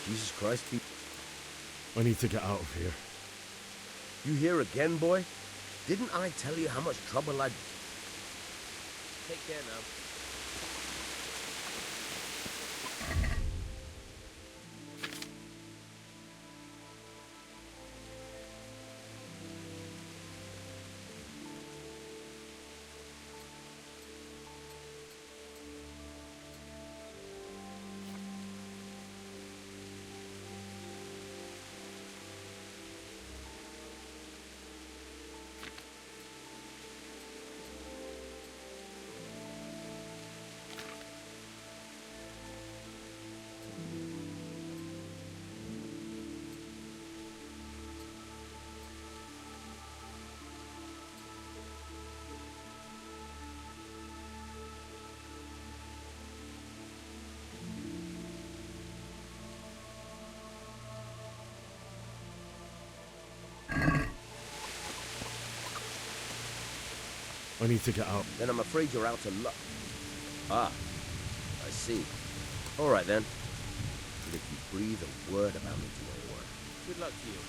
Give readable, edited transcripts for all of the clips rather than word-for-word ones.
Jesus Christ, Pete. I need to get out of here. You here again, boy? Didn't I tell you how much trouble I'd... Take care now. I need to get out. Then I'm afraid you're out of luck. Ah, I see. All right, then. But if you breathe a word about me to anyone, good luck to you.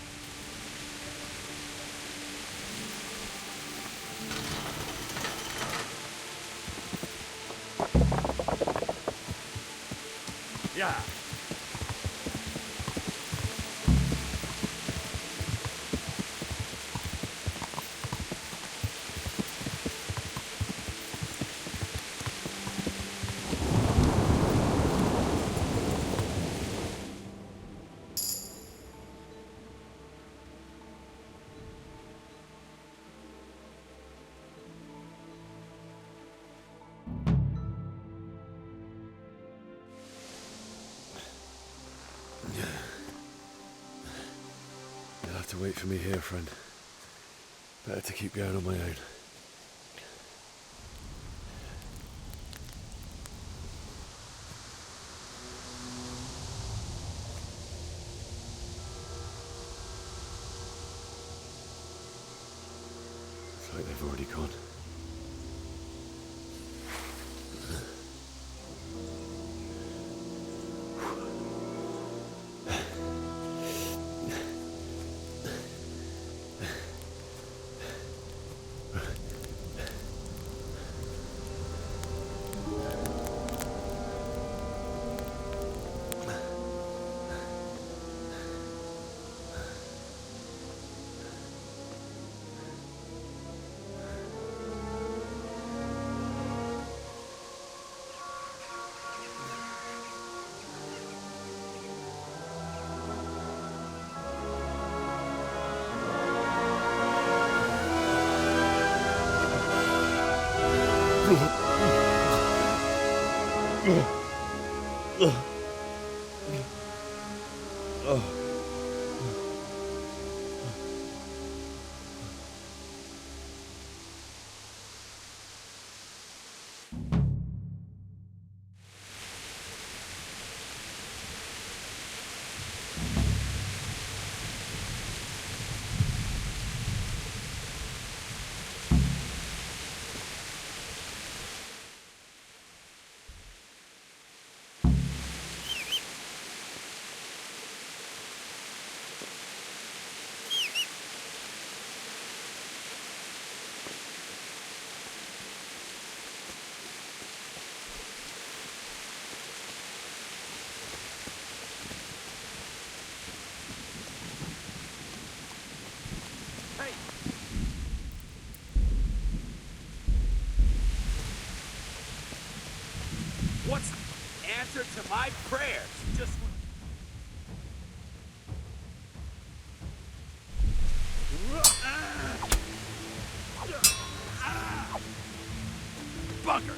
Yeah. You'll have to wait for me here, friend. Better to keep going on my own. It's like they've already gone. What's the answer to my prayers? Just... Bugger!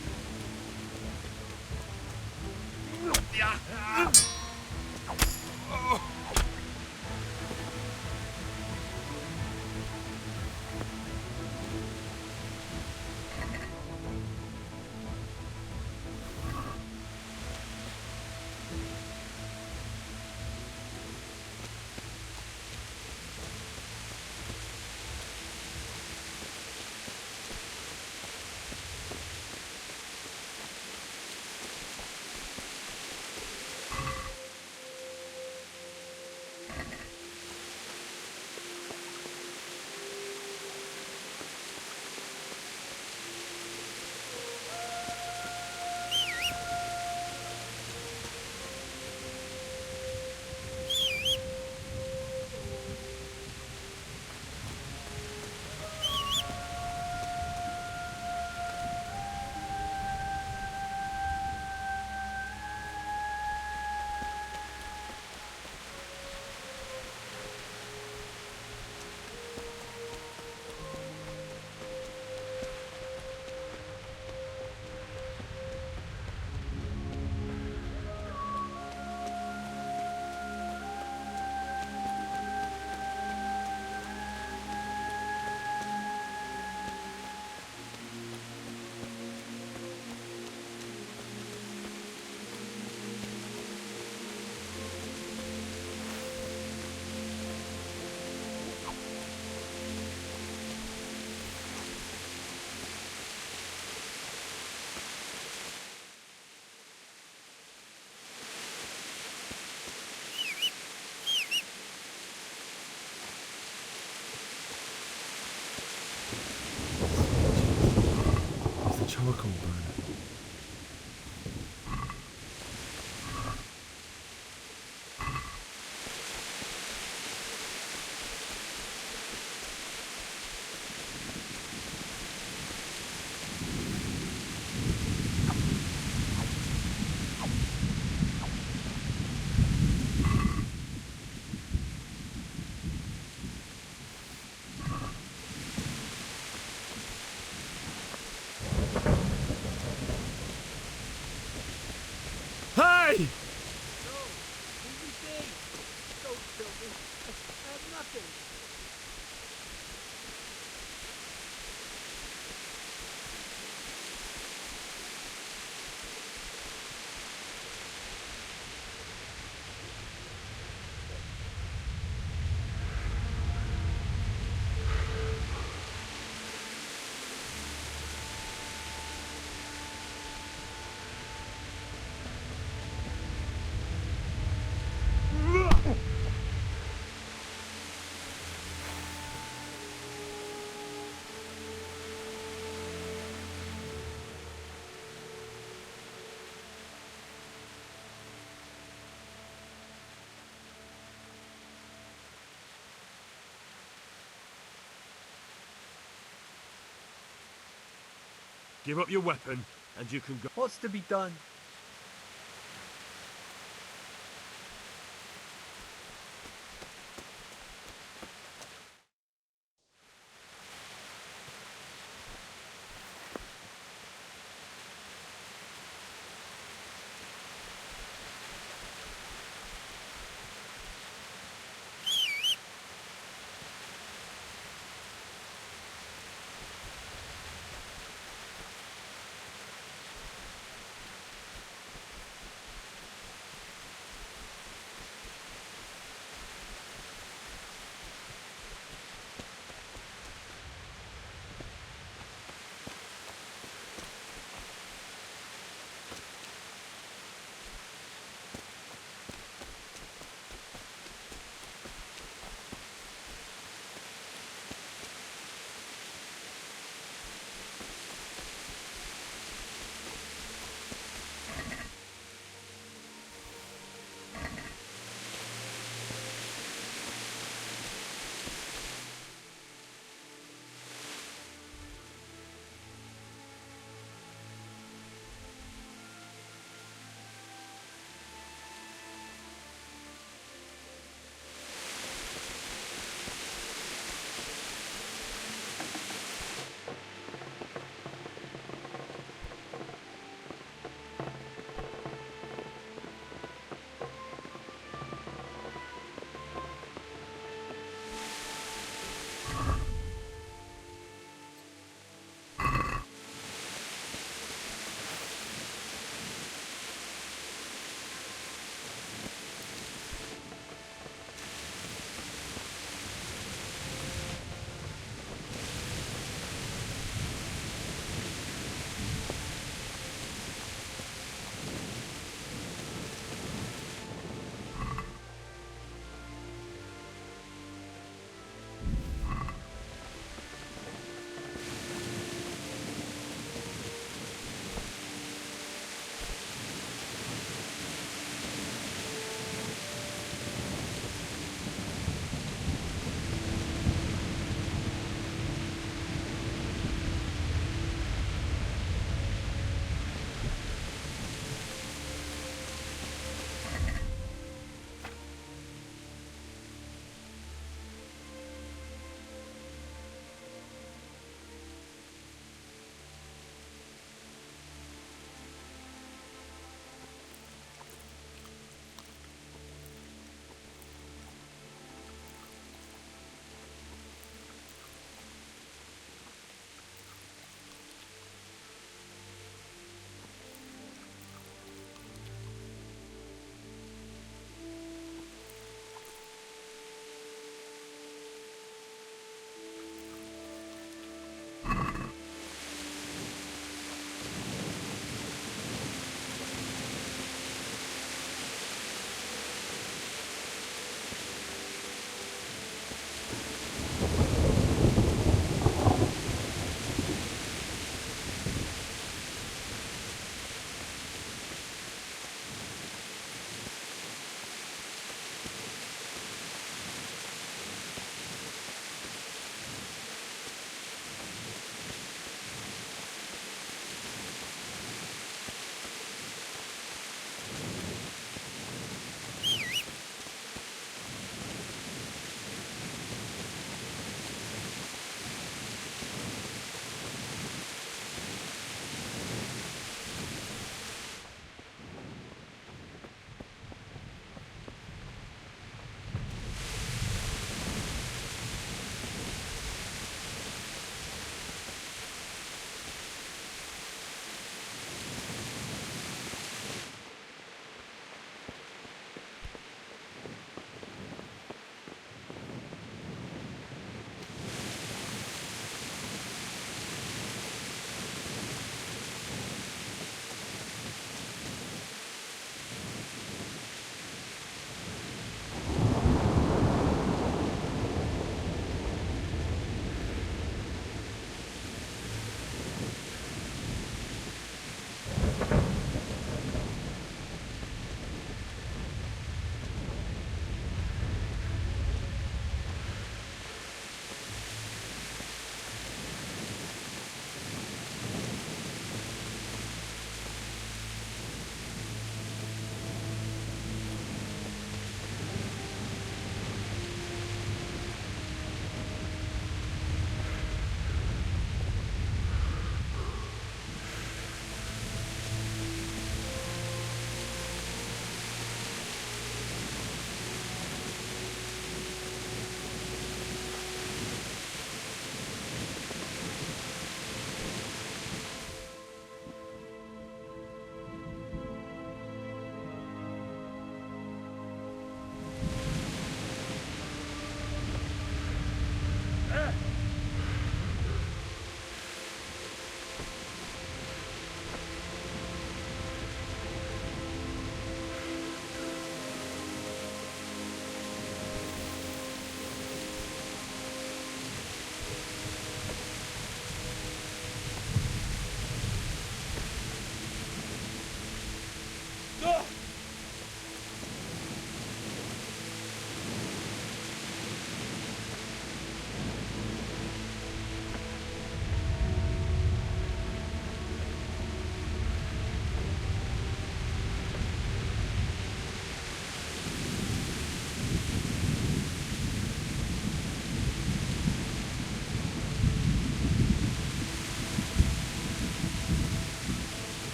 charcoal burner. Hey! No, leave me be. Don't kill me. I have nothing. Give up your weapon, and you can go. What's to be done?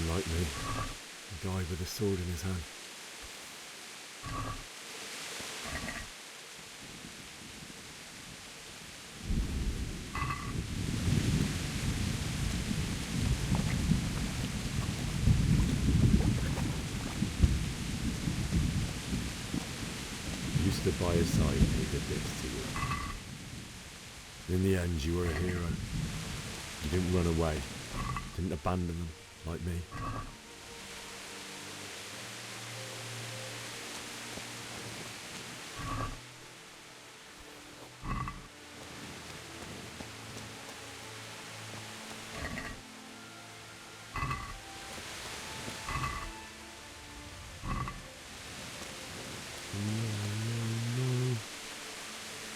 like me. A guy with a sword in his hand. You stood by his side and he did this to you. In the end, you were a hero. You didn't run away. Didn't abandon them, like me. No.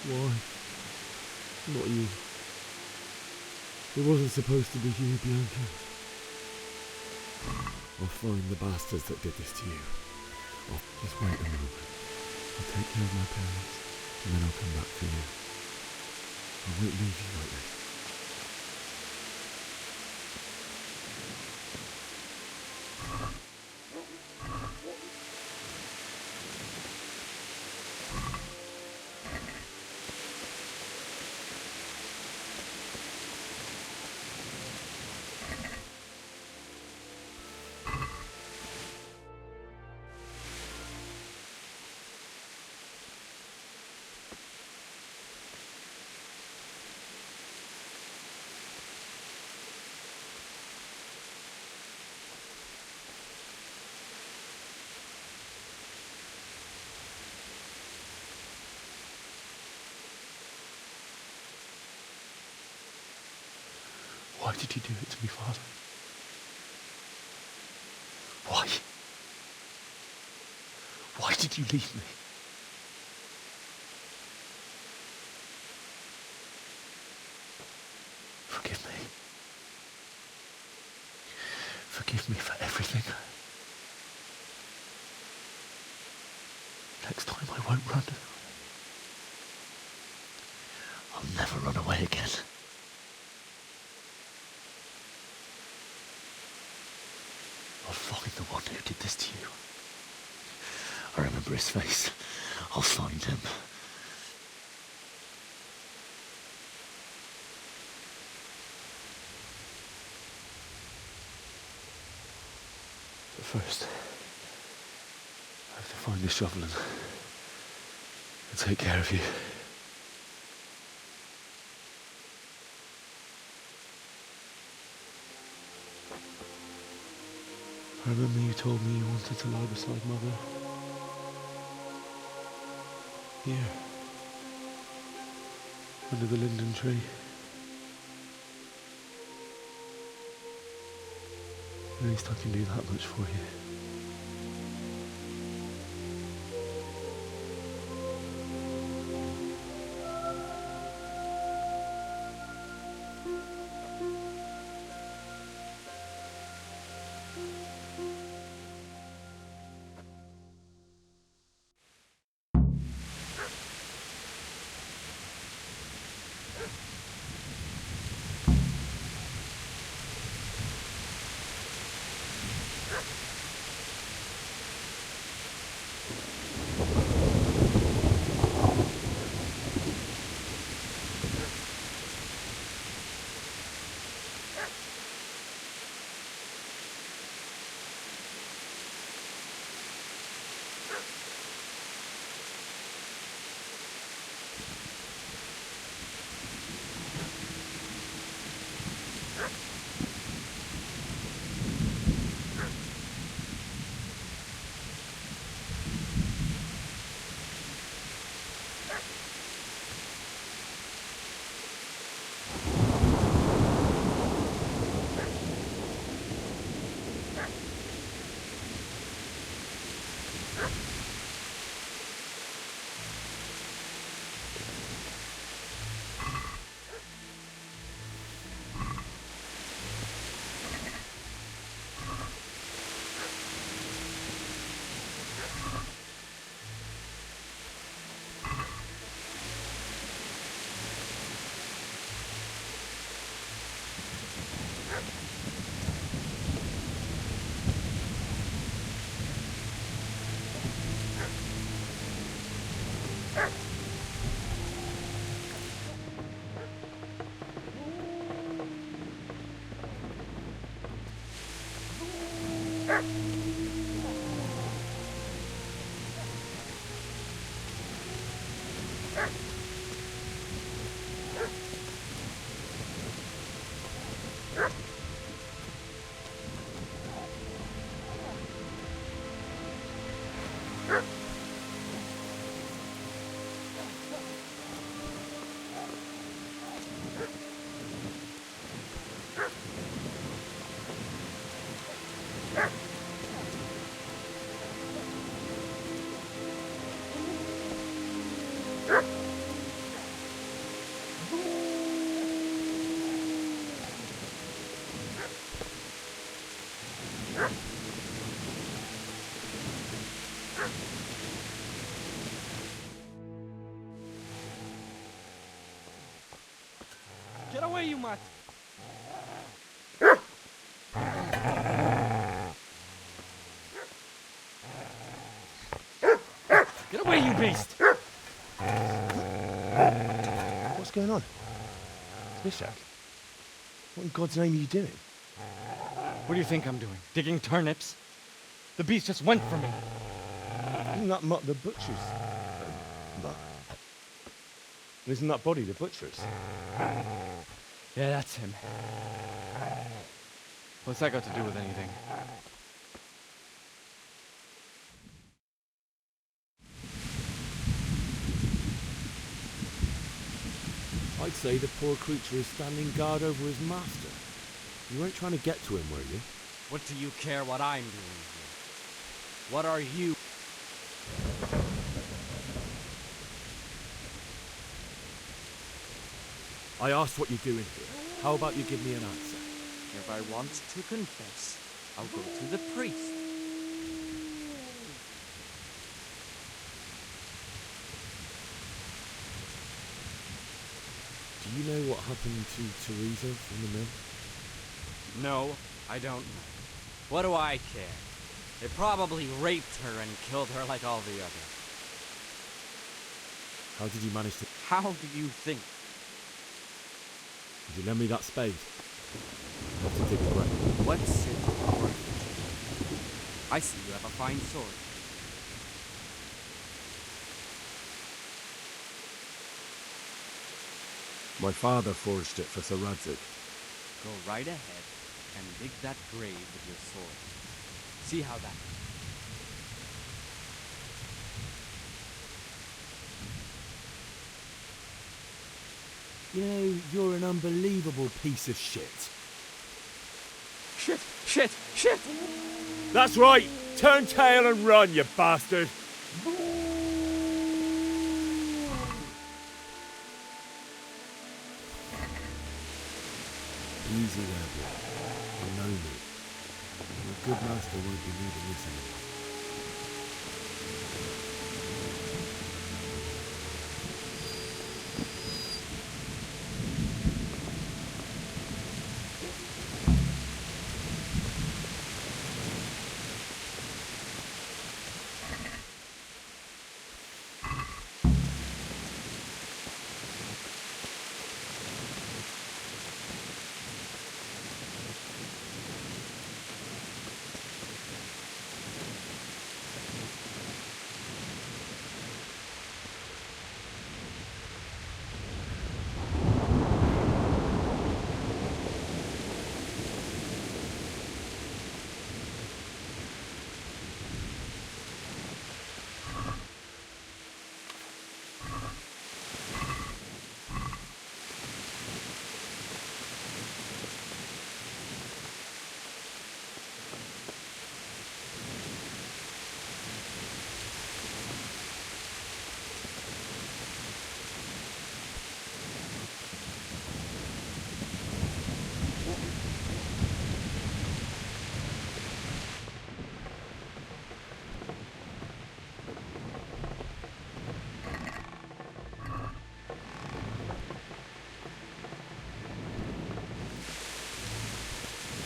Why? Not you. It wasn't supposed to be you, Bianca. I'll find the bastards that did this to you. Just wait a moment. I'll take care of my parents, and then I'll come back for you. I won't leave you like this. Why did you do it to me, Father? Why? Why did you leave me? Forgive me. Forgive me for everything. Next time I won't run. I'll never run away again. I'll find the one who did this to you. I remember his face. I'll find him. But first, I have to find the shovel and take care of you. I remember you told me you wanted to lie beside Mother. Here. Under the linden tree. At least I can do that much for you. Get away, you mutt! Get away, you beast! What's going on? Bishak? What in God's name are you doing? What do you think I'm doing? Digging turnips? The beast just went for me. Isn't that Mutt the butcher's? Mutt? Isn't that body the butcher's? Yeah, that's him. What's that got to do with anything? I'd say the poor creature is standing guard over his master. You weren't trying to get to him, were you? What do you care what I'm doing here? What are you? I asked what you're doing here. How about you give me an answer? If I want to confess, I'll go to the priest. Do you know what happened to Teresa in the mill? No, I don't know. What do I care? They probably raped her and killed her like all the others. How did you manage to... How do you think? Did you lend me that spade? I have to dig a grave. What's it worth? I see you have a fine sword. My father forged it for Thoradzik. Go right ahead and dig that grave with your sword. See how that... You know, you're an unbelievable piece of shit. Shit! Shit! Shit! That's right! Turn tail and run, you bastard! Easy there, boy. You know me. Your good master won't be needing this anymore.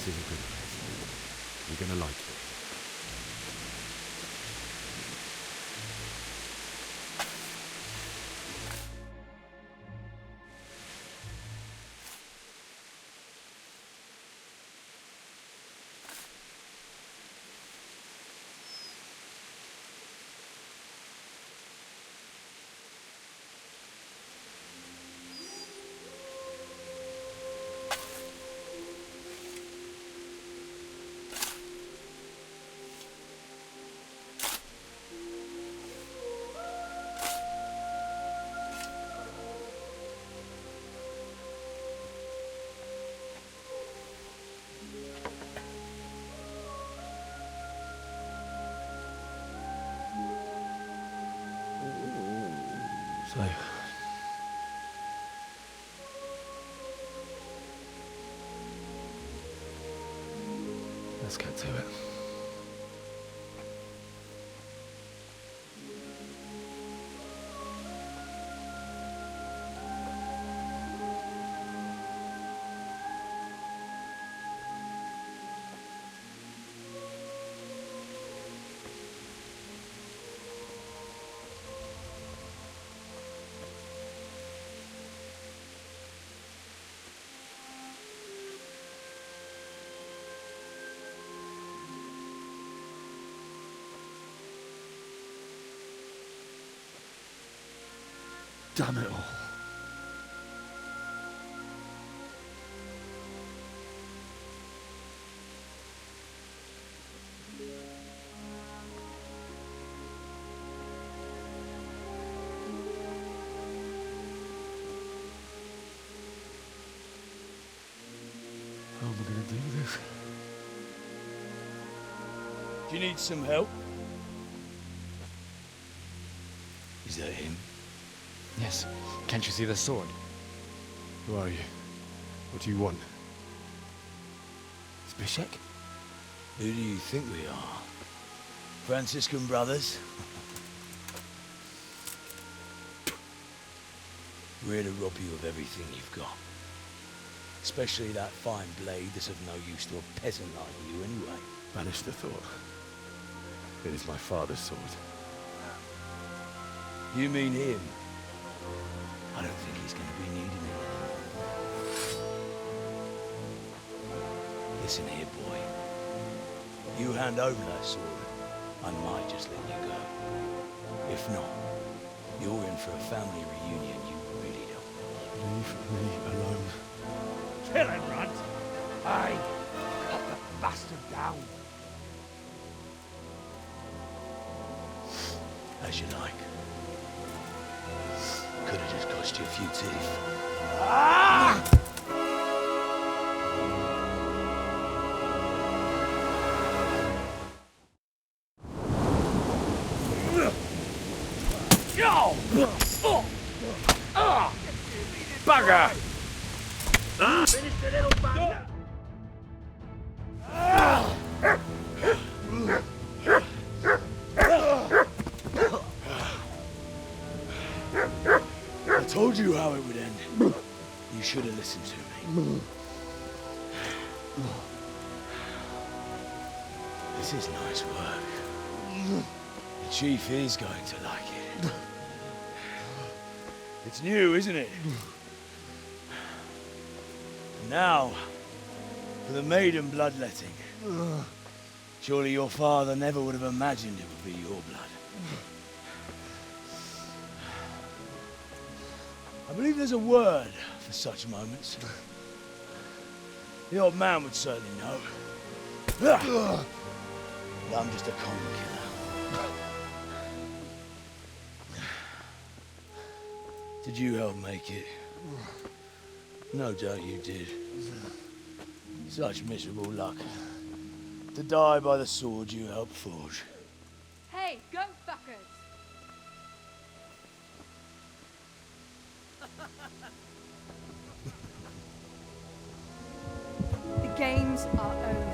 This is a good place. You're gonna like it. So, let's get to it. Damn it all. How am I going to do this? Do you need some help? Is that him? Yes. Can't you see the sword? Who are you? What do you want? Zbyszek? Who do you think we are? Franciscan brothers? We're here to rob you of everything you've got. Especially that fine blade that's of no use to a peasant like you anyway. Banish the thought. It is my father's sword. You mean him? I don't think he's going to be needing it anymore. Listen here, boy. You hand over that sword, I might just let you go. If not, you're in for a family reunion you really don't want. Leave me alone. Kill him, Runt! Aye! Cut the bastard down! As you like. Could have just cost you a few teeth. Ah! Yo! Bugger! Finish the little bugger! I told you how it would end. You should have listened to me. This is nice work. The chief is going to like it. It's new, isn't it? Now, for the maiden bloodletting. Surely your father never would have imagined it would be your blood. I believe there's a word for such moments. The old man would certainly know. But I'm just a common killer. Did you help make it? No doubt you did. Such miserable luck. To die by the sword you helped forge. Hey, go fuckers! The games are over.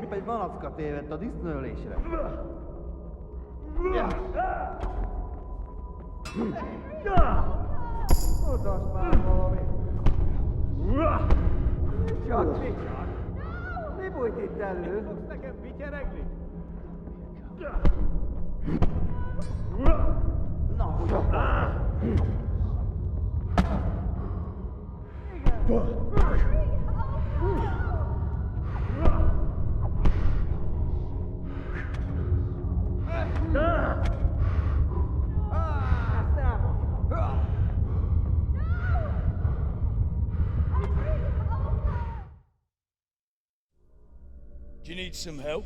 épp egy malacka tévedt a disznőlésre. Mutasd már valami. Csak, mi bújt itt elő? Fogsz nekem pityeregni? Na, hogy a fasz? Do you need some help?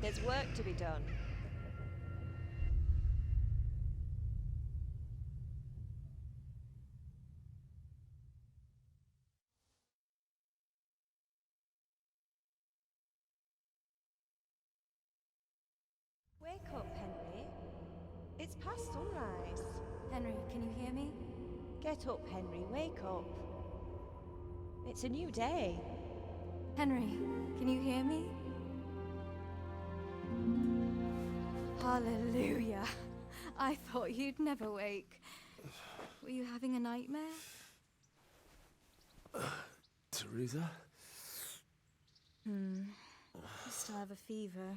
There's work to be done. Wake up, Henry. It's past sunrise. Henry, can you hear me? Get up, Henry. Wake up. It's a new day. Henry, can you hear me? Hallelujah. I thought you'd never wake. Were you having a nightmare? Teresa? You still have a fever.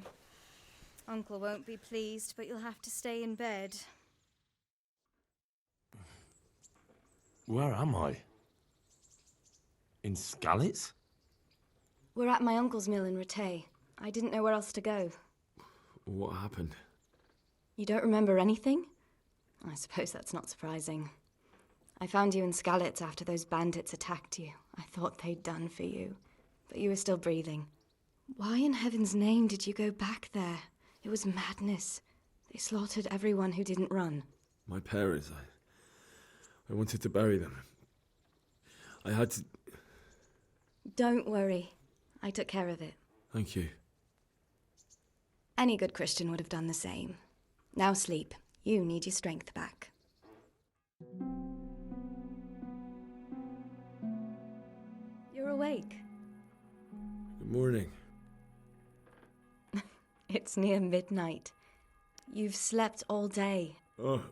Uncle won't be pleased, but you'll have to stay in bed. Where am I? In Skalitz? We're at my uncle's mill in Rattay. I didn't know where else to go. What happened? You don't remember anything? I suppose that's not surprising. I found you in Skalitz after those bandits attacked you. I thought they'd done for you, but you were still breathing. Why in heaven's name did you go back there? It was madness. They slaughtered everyone who didn't run. My parents, I wanted to bury them. I had to... Don't worry. I took care of it. Thank you. Any good Christian would have done the same. Now sleep. You need your strength back. You're awake. Good morning. It's near midnight. You've slept all day. Oh.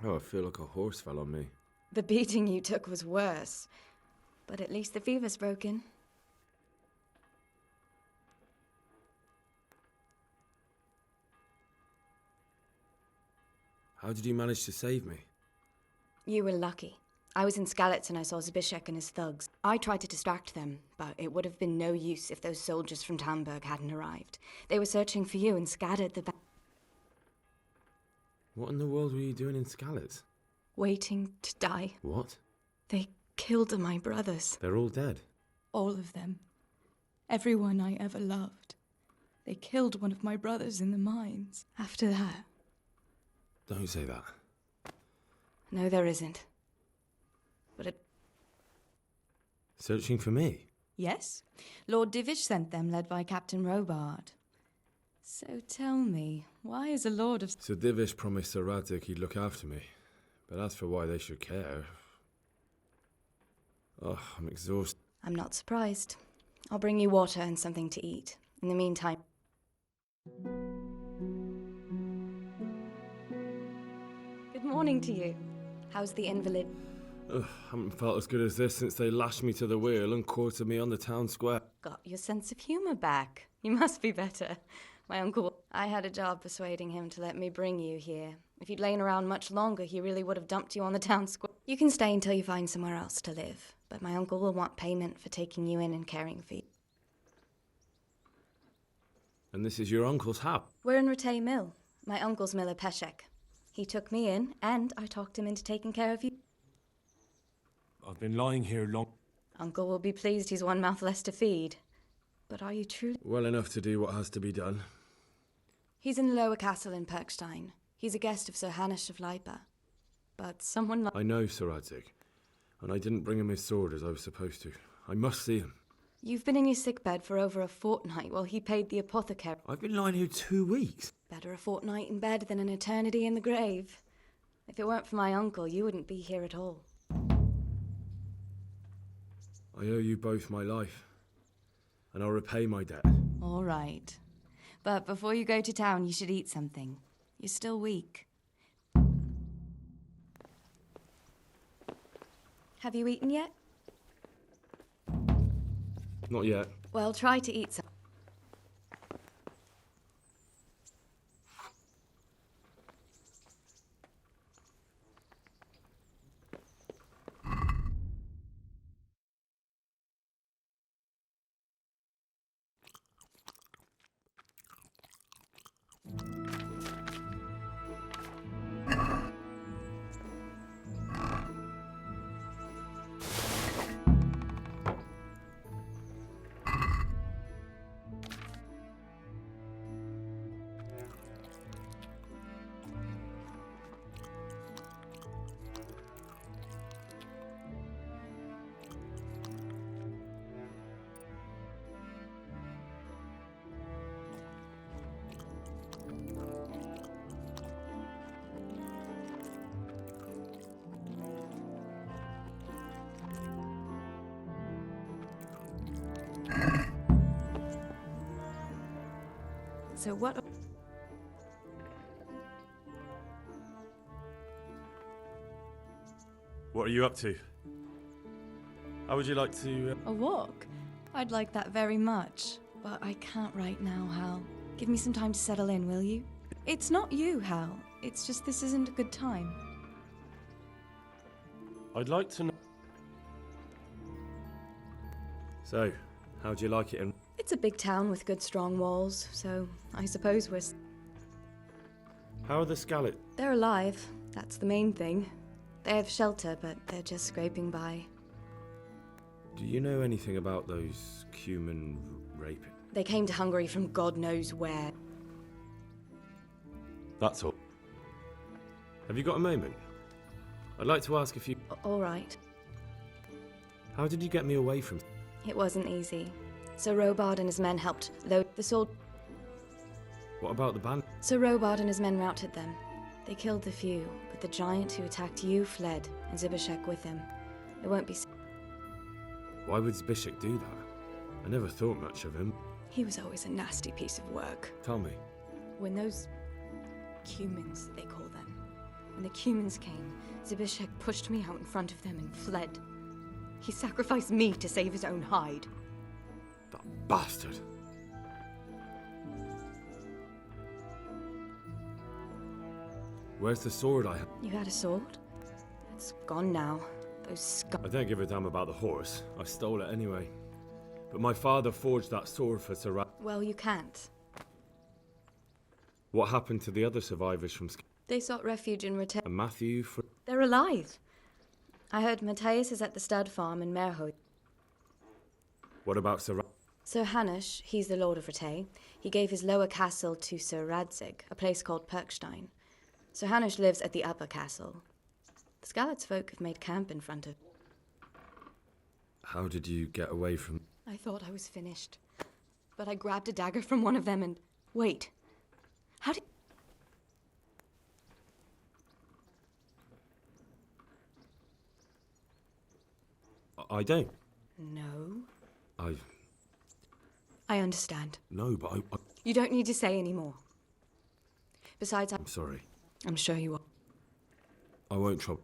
Oh, I feel like a horse fell on me. The beating you took was worse. But at least the fever's broken. How did you manage to save me? You were lucky. I was in Skalitz and I saw Zbyszek and his thugs. I tried to distract them, but it would have been no use if those soldiers from Tamburg hadn't arrived. They were searching for you and scattered the... What in the world were you doing in Skalitz? Waiting to die. What? They killed my brothers. They're all dead. All of them. Everyone I ever loved. They killed one of my brothers in the mines. After that... Don't say that. No, there isn't. But it... Searching for me? Yes. Lord Divish sent them, led by Captain Robard. So tell me, why is a lord of... So Divish promised Sir Radzik he'd look after me. But as for why they should care... Oh, I'm exhausted. I'm not surprised. I'll bring you water and something to eat. In the meantime... Good morning to you. How's the invalid? Ugh, haven't felt as good as this since they lashed me to the wheel and quartered me on the town square. Got your sense of humour back. You must be better. My uncle... I had a job persuading him to let me bring you here. If you'd lain around much longer, he really would have dumped you on the town square. You can stay until you find somewhere else to live, but my uncle will want payment for taking you in and caring for you. And this is your uncle's house? We're in Rattay Mill. My uncle's miller Peshek. He took me in, and I talked him into taking care of you. Been lying here long. Uncle will be pleased he's one mouth less to feed. But are you truly... Well enough to do what has to be done. He's in the lower castle in Perkstein. He's a guest of Sir Hanush of Leipa. But someone like... I know Sir Adzik, and I didn't bring him his sword as I was supposed to. I must see him. You've been in your sickbed for over a fortnight while he paid the apothecary. I've been lying here 2 weeks. Better a fortnight in bed than an eternity in the grave. If it weren't for my uncle, you wouldn't be here at all. I owe you both my life, and I'll repay my debt. All right. But before you go to town, you should eat something. You're still weak. Have you eaten yet? Not yet. Well, try to eat some. So what... What are you up to? How would you like to... A walk? I'd like that very much. But I can't right now, Hal. Give me some time to settle in, will you? It's not you, Hal. It's just this isn't a good time. I'd like to know... So, how'd you like it in... It's a big town with good strong walls, so I suppose we're... How are the Scarlet? They're alive. That's the main thing. They have shelter, but they're just scraping by. Do you know anything about those human raping? They came to Hungary from God knows where. That's all. Have you got a moment? I'd like to ask if you... All right. How did you get me away from... It wasn't easy. Sir Robard and his men helped load the sword. What about the band? Sir Robard and his men routed them. They killed the few, but the giant who attacked you fled, and Zibishek with him. It won't be... Why would Zbyszek do that? I never thought much of him. He was always a nasty piece of work. Tell me. When those... Cumans, they call them. When the Cumans came, Zibishek pushed me out in front of them and fled. He sacrificed me to save his own hide. That bastard. Where's the sword I had? You had a sword? It's gone now. Those scum... I don't give a damn about the horse. I stole it anyway. But my father forged that sword for Sir Well, you can't. What happened to the other survivors from They sought refuge in return. And Matthew for... They're alive. I heard Matthias is at the stud farm in Merho. What about Sir Sir Hanush, he's the Lord of Rete. He gave his lower castle to Sir Radzig, a place called Perkstein. Sir Hanush lives at the upper castle. The Skalitz folk have made camp in front of... How did you get away from... I thought I was finished. But I grabbed a dagger from one of them and... Wait. How did... I don't. No. I understand. No, but I... You don't need to say any more. Besides, I'm sorry. I'm sure you are. I won't trouble...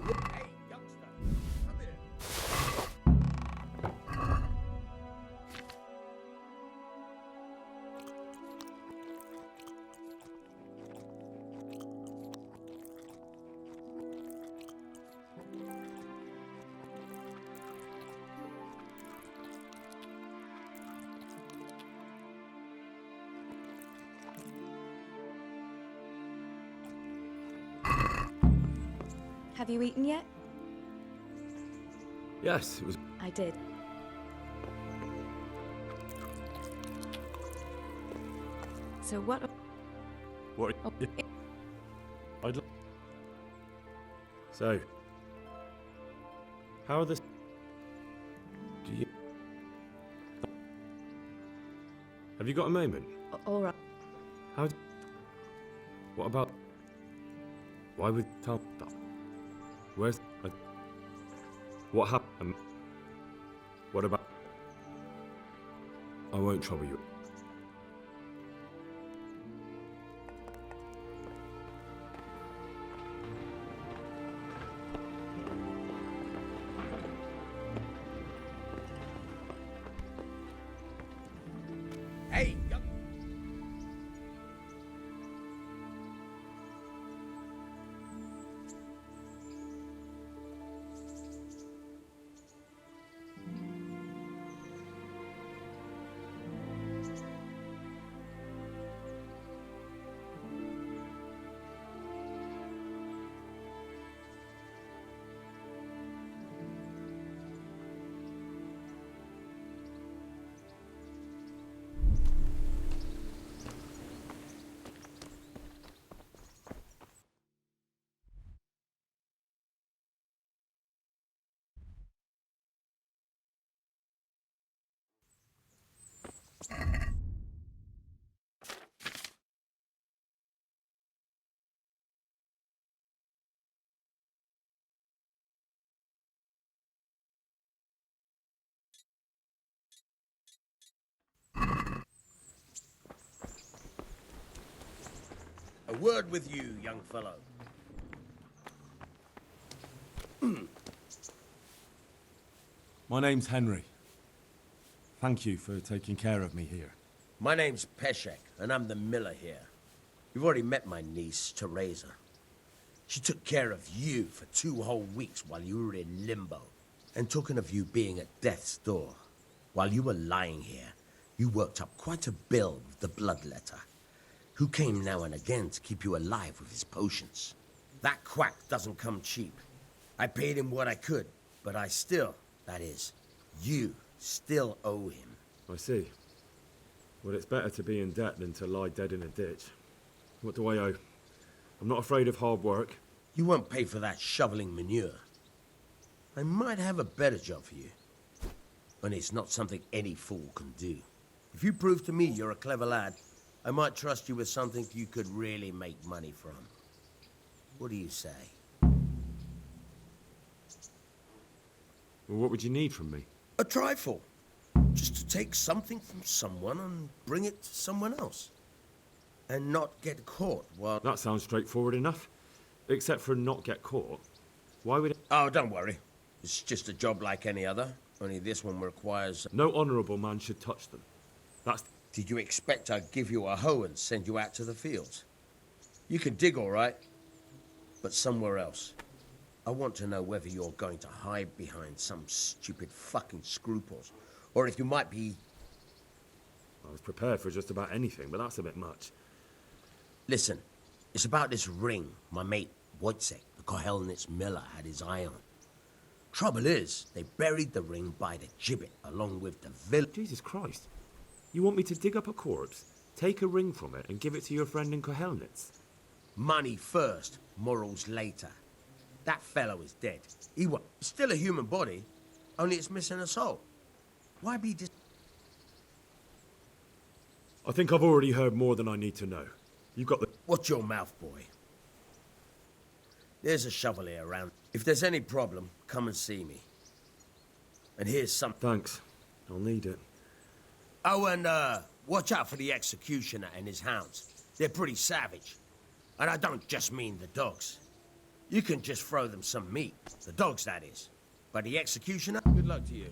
Hey, youngster, come here. Have you eaten yet? Yes, it was. I did. So what? What? I'd. So, how are the? Do you? Have you got a moment? All right. How? What about? Why would tell that? Where's? What happened? What about? I won't trouble you. Hey, a word with you, young fellow. My name's Henry. Thank you for taking care of me here. My name's Peshek, and I'm the miller here. You've already met my niece, Teresa. She took care of you for 2 whole weeks while you were in limbo. And talking of you being at death's door, while you were lying here, you worked up quite a bill with the bloodletter, who came now and again to keep you alive with his potions. That quack doesn't come cheap. I paid him what I could, but I still, that is, you still owe him. I see. Well, it's better to be in debt than to lie dead in a ditch. What do I owe? I'm not afraid of hard work. You won't pay for that shoveling manure. I might have a better job for you. And it's not something any fool can do. If you prove to me you're a clever lad, I might trust you with something you could really make money from. What do you say? Well, what would you need from me? A trifle. Just to take something from someone and bring it to someone else. And not get caught while... That sounds straightforward enough. Except for not get caught. Why would it... Oh, don't worry. It's just a job like any other. Only this one requires... No honourable man should touch them. That's... Did you expect I'd give you a hoe and send you out to the fields? You can dig all right, but somewhere else. I want to know whether you're going to hide behind some stupid fucking scruples, or if you might be... I was prepared for just about anything, but that's a bit much. Listen, it's about this ring my mate Wojciech, the Kohelnitz miller, had his eye on. Trouble is, they buried the ring by the gibbet along with the village. Jesus Christ. You want me to dig up a corpse, take a ring from it, and give it to your friend in Kohelnitz? Money first, morals later. That fellow is dead. He was still a human body, only it's missing a soul. Why be dis... I think I've already heard more than I need to know. You've got the... Watch your mouth, boy. There's a shovel here around. If there's any problem, come and see me. And here's some... Thanks. I'll need it. Oh, and, watch out for the executioner and his hounds. They're pretty savage. And I don't just mean the dogs. You can just throw them some meat. The dogs, that is. But the executioner... Good luck to you.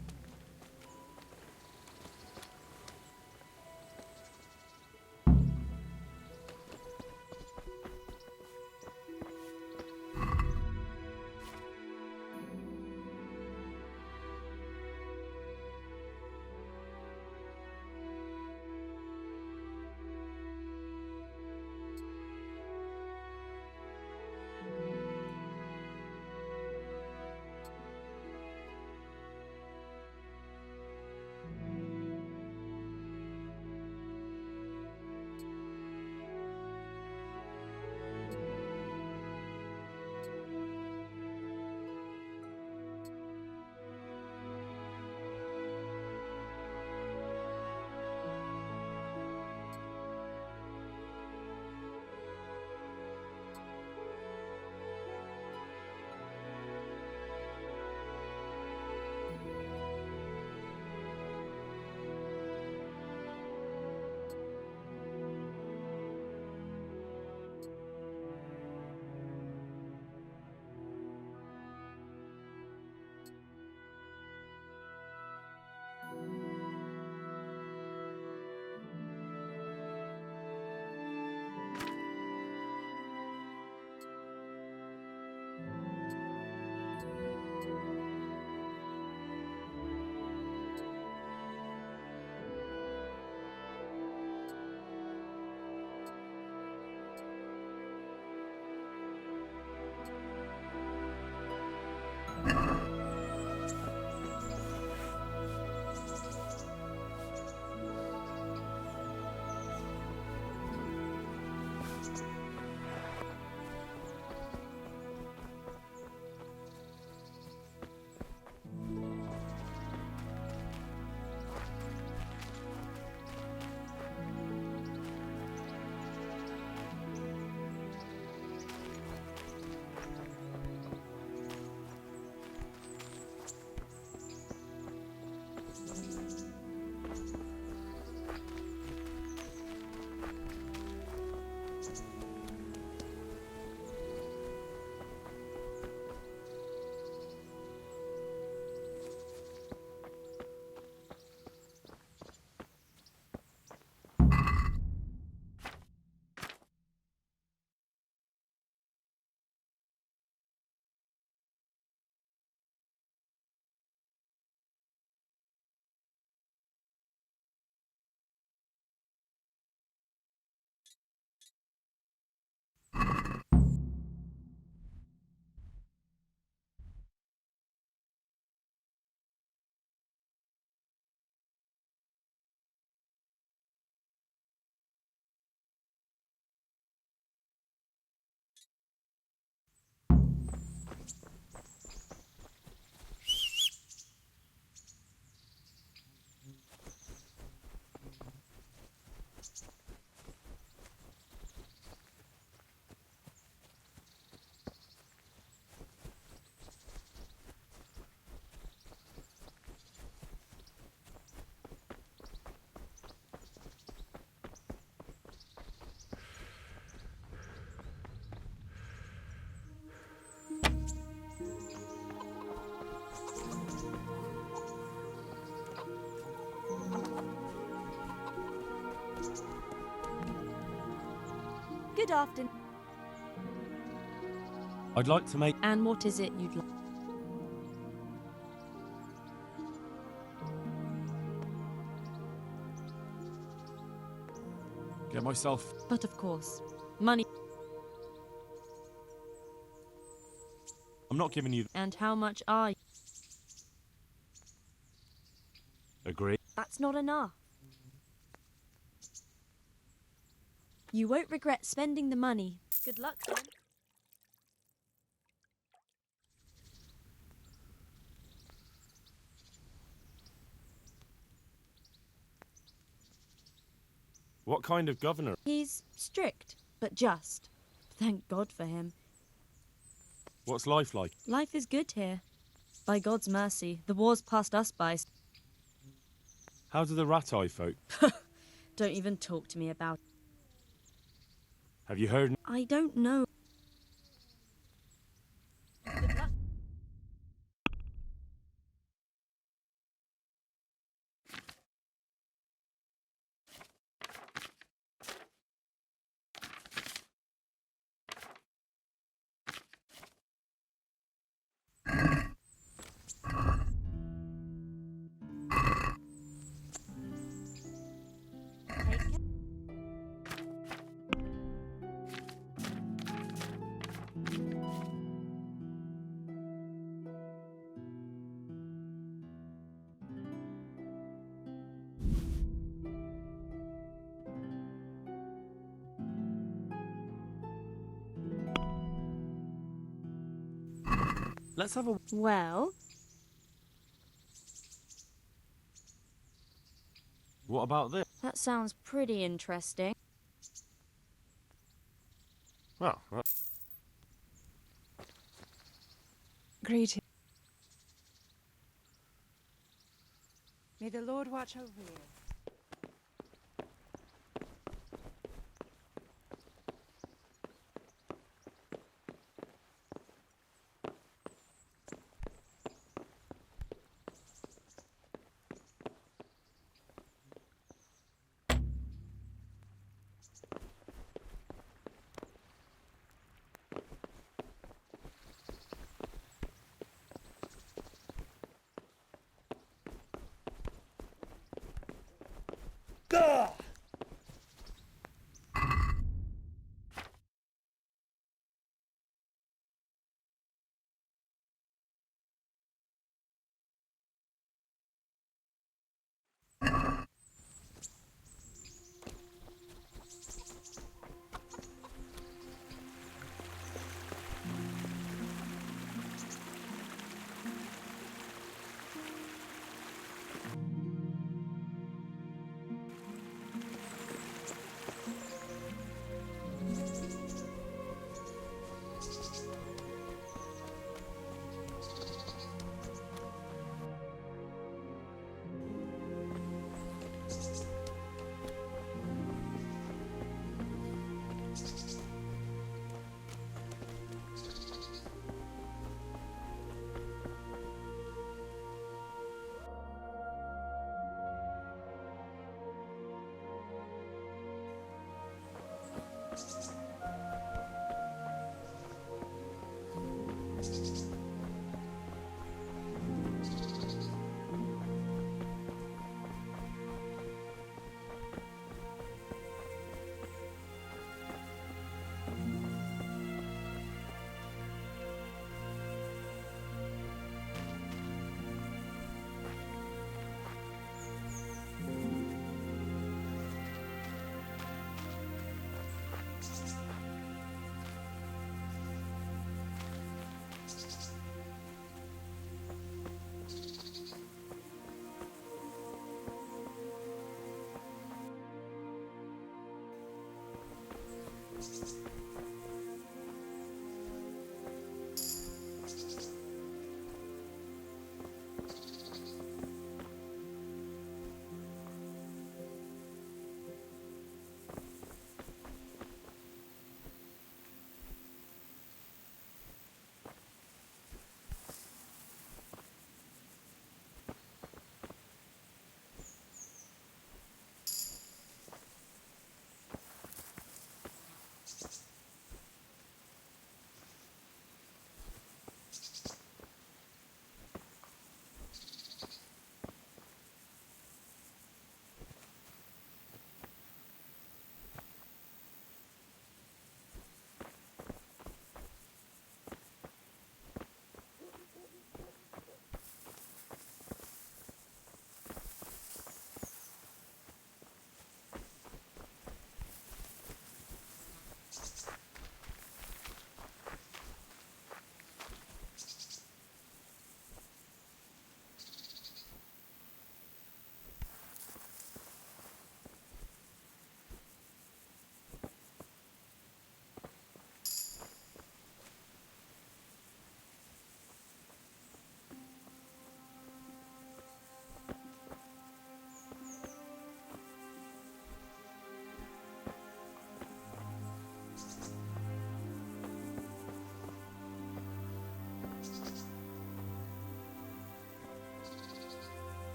Good afternoon. I'd like to make... And what is it you'd like? Get myself... But of course, money. I'm not giving you... And how much are you? Agree. That's not enough. You won't regret spending the money. Good luck then. What kind of governor? He's strict, but just. Thank God for him. What's life like? Life is good here. By God's mercy, the war's passed us by. How do the rat-eye folk? Don't even talk to me about it. Have you heard... I don't know. Good luck. Let's have a... Well, What about this? that sounds pretty interesting. Well, Greetings. May the Lord watch over you.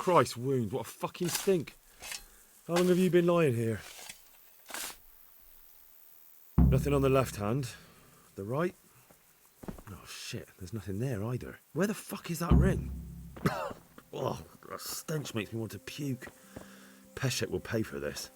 Christ, wounds, what a fucking stink. How long have you been lying here? Nothing on the left hand. The right? Oh shit, there's nothing there either. Where the fuck is that ring? Oh, that stench makes me want to puke. Peshek will pay for this.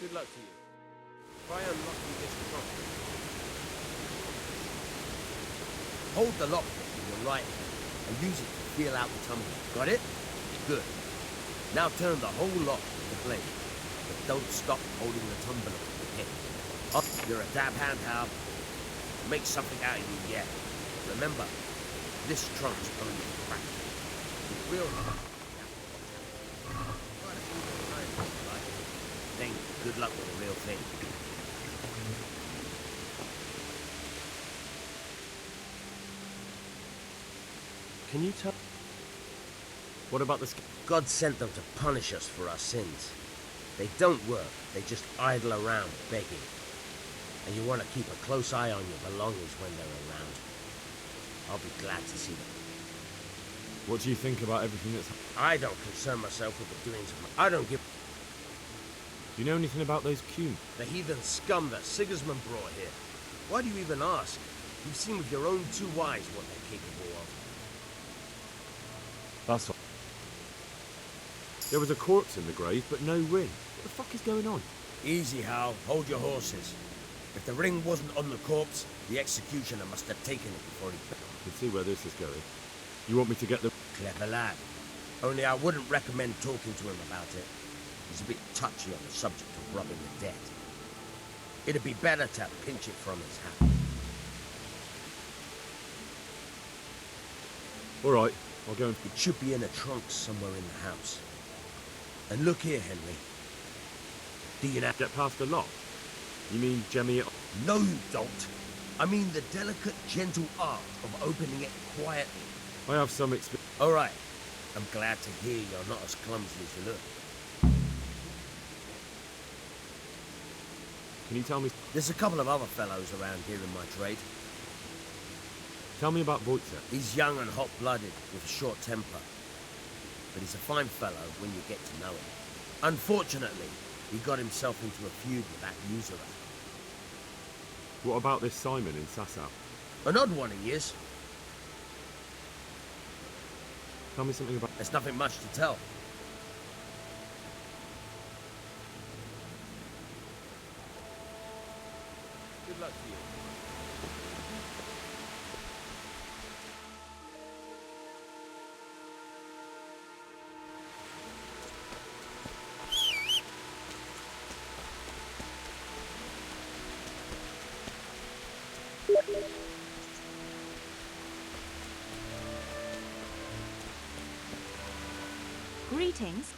Good luck to you. Try unlocking this trunk. Hold the lockpick in your right hand and use it to feel out the tumbler. Got it? Good. Now turn the whole lock to the blade, but don't stop holding the tumbler with your hip. Up, you're a dab hand, Hal. Make something out of you yet. Remember, this trunk's only a fraction. The real thing. Good luck with the real thing. Can you tell? What about this? God sent them to punish us for our sins. They don't work, they just idle around begging. And you want to keep a close eye on your belongings when they're around. I'll be glad to see them. What do you think about everything that's... I don't concern myself with the doings of my... I don't give... Do you know anything about those CUE? The heathen scum that Sigismund brought here. Why do you even ask? You've seen with your own two eyes what they're capable of. That's all. There was a corpse in the grave, but no ring. What the fuck is going on? Easy, Hal. Hold your horses. If the ring wasn't on the corpse, the executioner must have taken it before he... I can see where this is going. You want me to get the... Clever lad. Only I wouldn't recommend talking to him about it. He's a bit touchy on the subject of robbing the dead. It'd be better to pinch it from his hat. All right, I'll go and... It should be in a trunk somewhere in the house. And look here, Henry. Do you know... Get past the lock? You mean jemmy it... No, you don't. I mean the delicate, gentle art of opening it quietly. I have some experience. All right. I'm glad to hear you're not as clumsy as you look. Can you tell me... There's a couple of other fellows around here in my trade. Tell me about Wojciech. He's young and hot-blooded with a short temper. But he's a fine fellow when you get to know him. Unfortunately, he got himself into a feud with that usurer. What about this Simon in Sasau? An odd one he is. Tell me something about... There's nothing much to tell. Good luck to you. Greetings.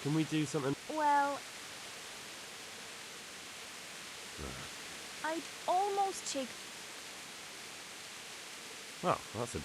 Can we do something? Well, I'd almost shake. Well, that's a...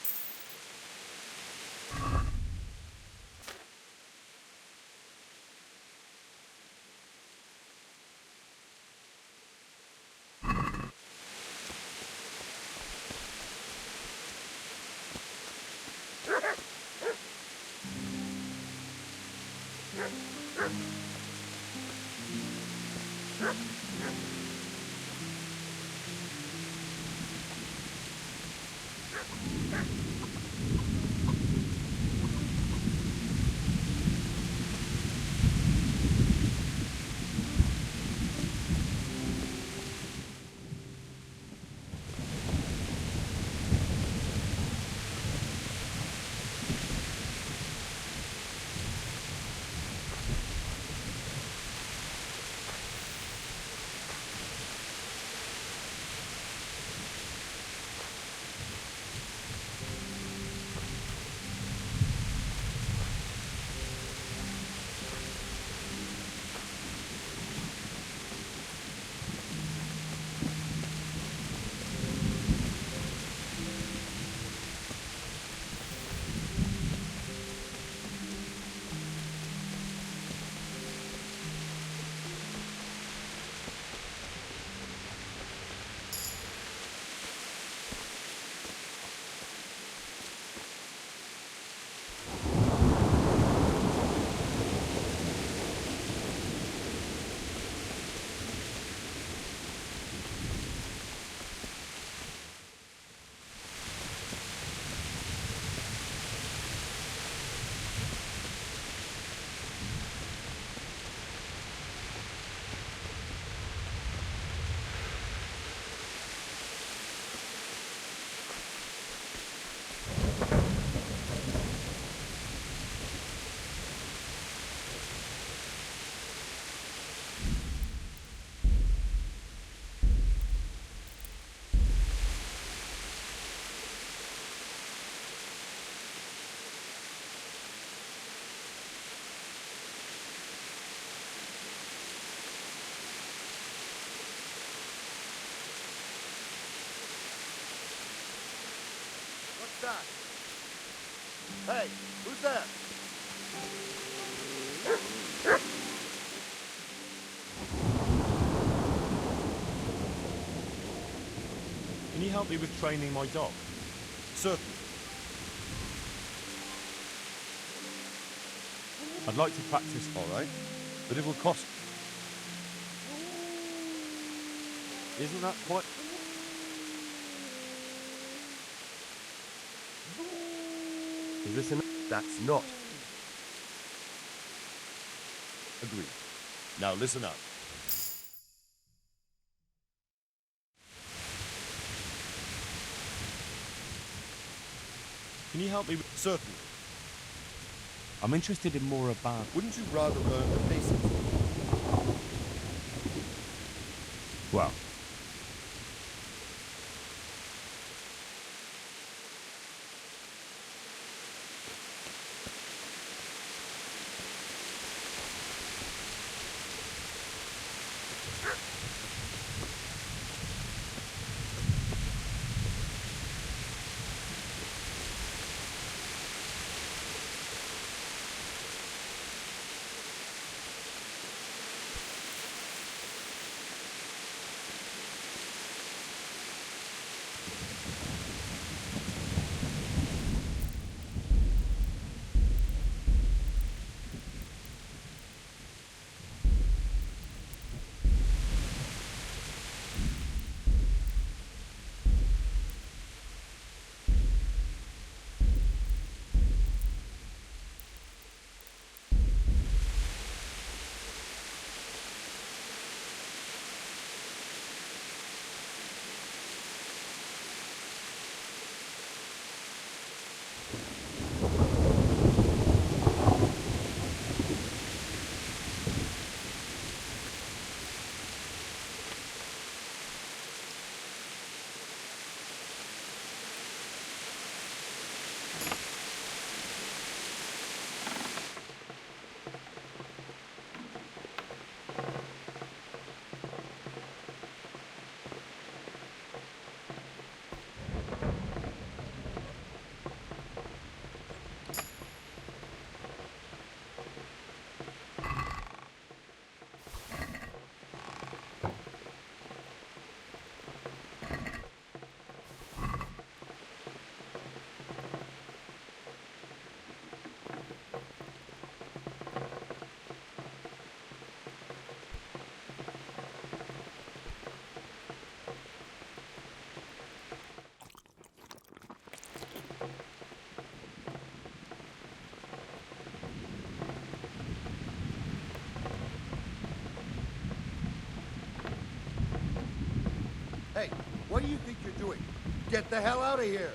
That? Hey, who's there? Can you help me with training my dog? Certainly. I'd like to practice. All right, but it will cost. Isn't that quite... Is this enough? That's not. Agreed. Now listen up. Can you help me with... Certainly. I'm interested in more about... Wouldn't you rather learn the basics? Well... you're doing. Get the hell out of here!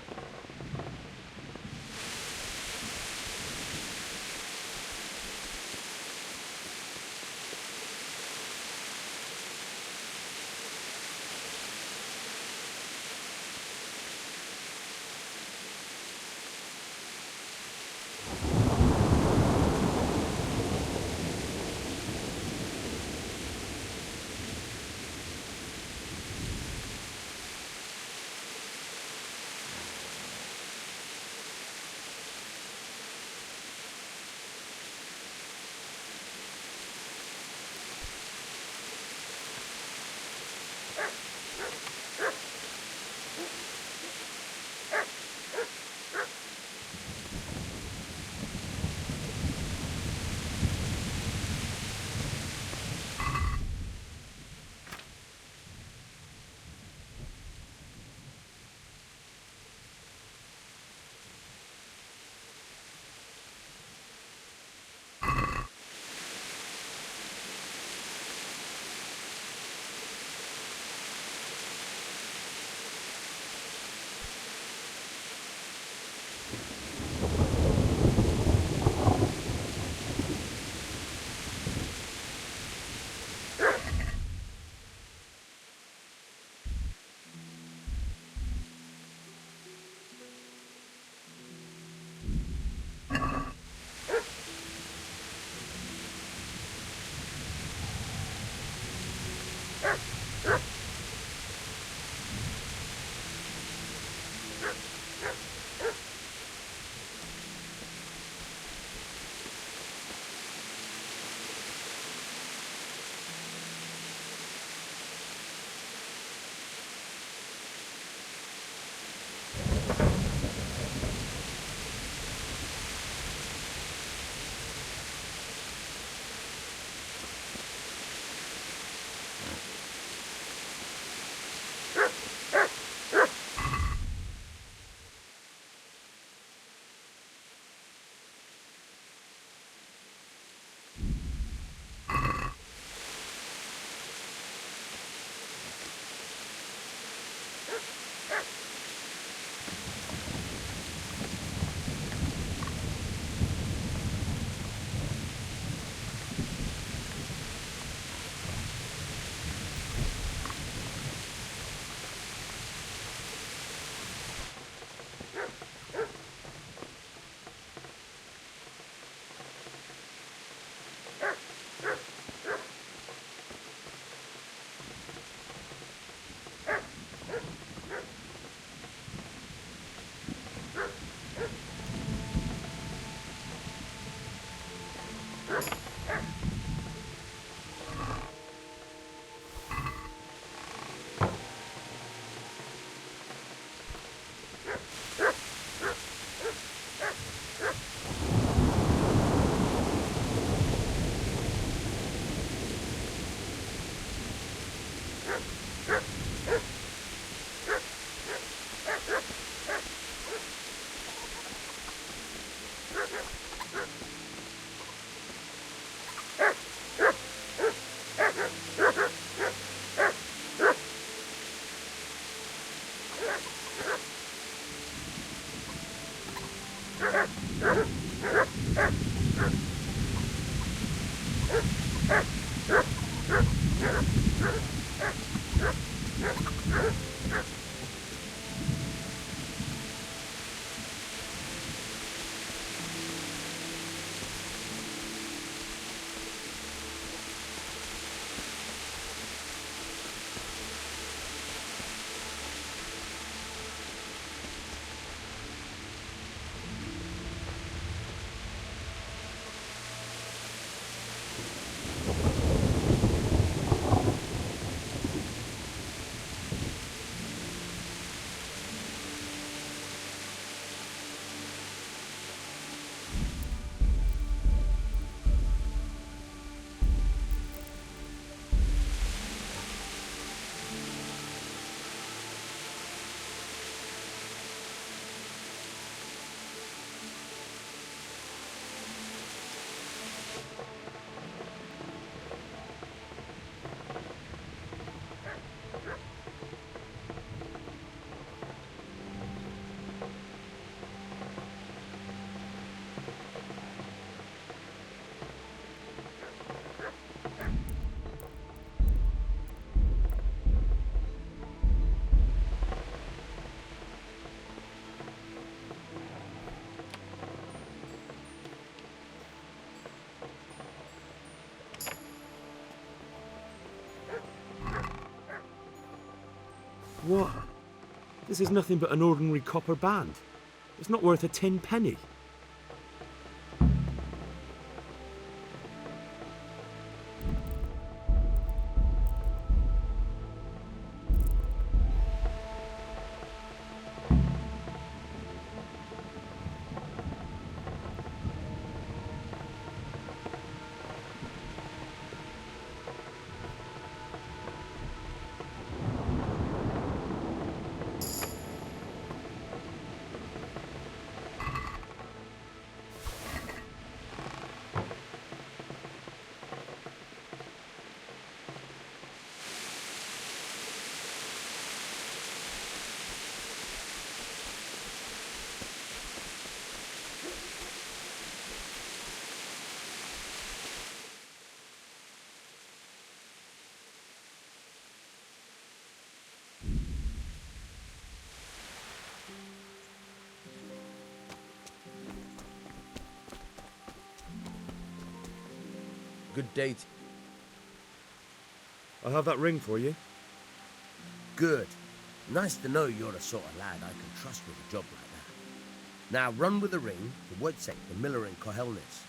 What? This is nothing but an ordinary copper band. It's not worth a tin penny. Good date. I'll have that ring for you. Good. Nice to know you're the sort of lad I can trust with a job like that. Now run with the ring to Wojciech, the miller in Capellix.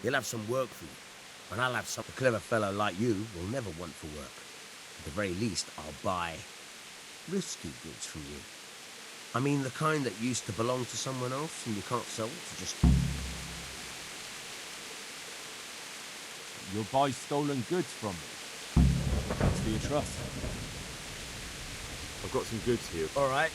He'll have some work for you, and I'll have some. A clever fellow like you will never want for work. At the very least, I'll buy risky goods from you. I mean the kind that used to belong to someone else and you can't sell to just... You'll buy stolen goods from me. That's for your trust. I've got some goods here. All right.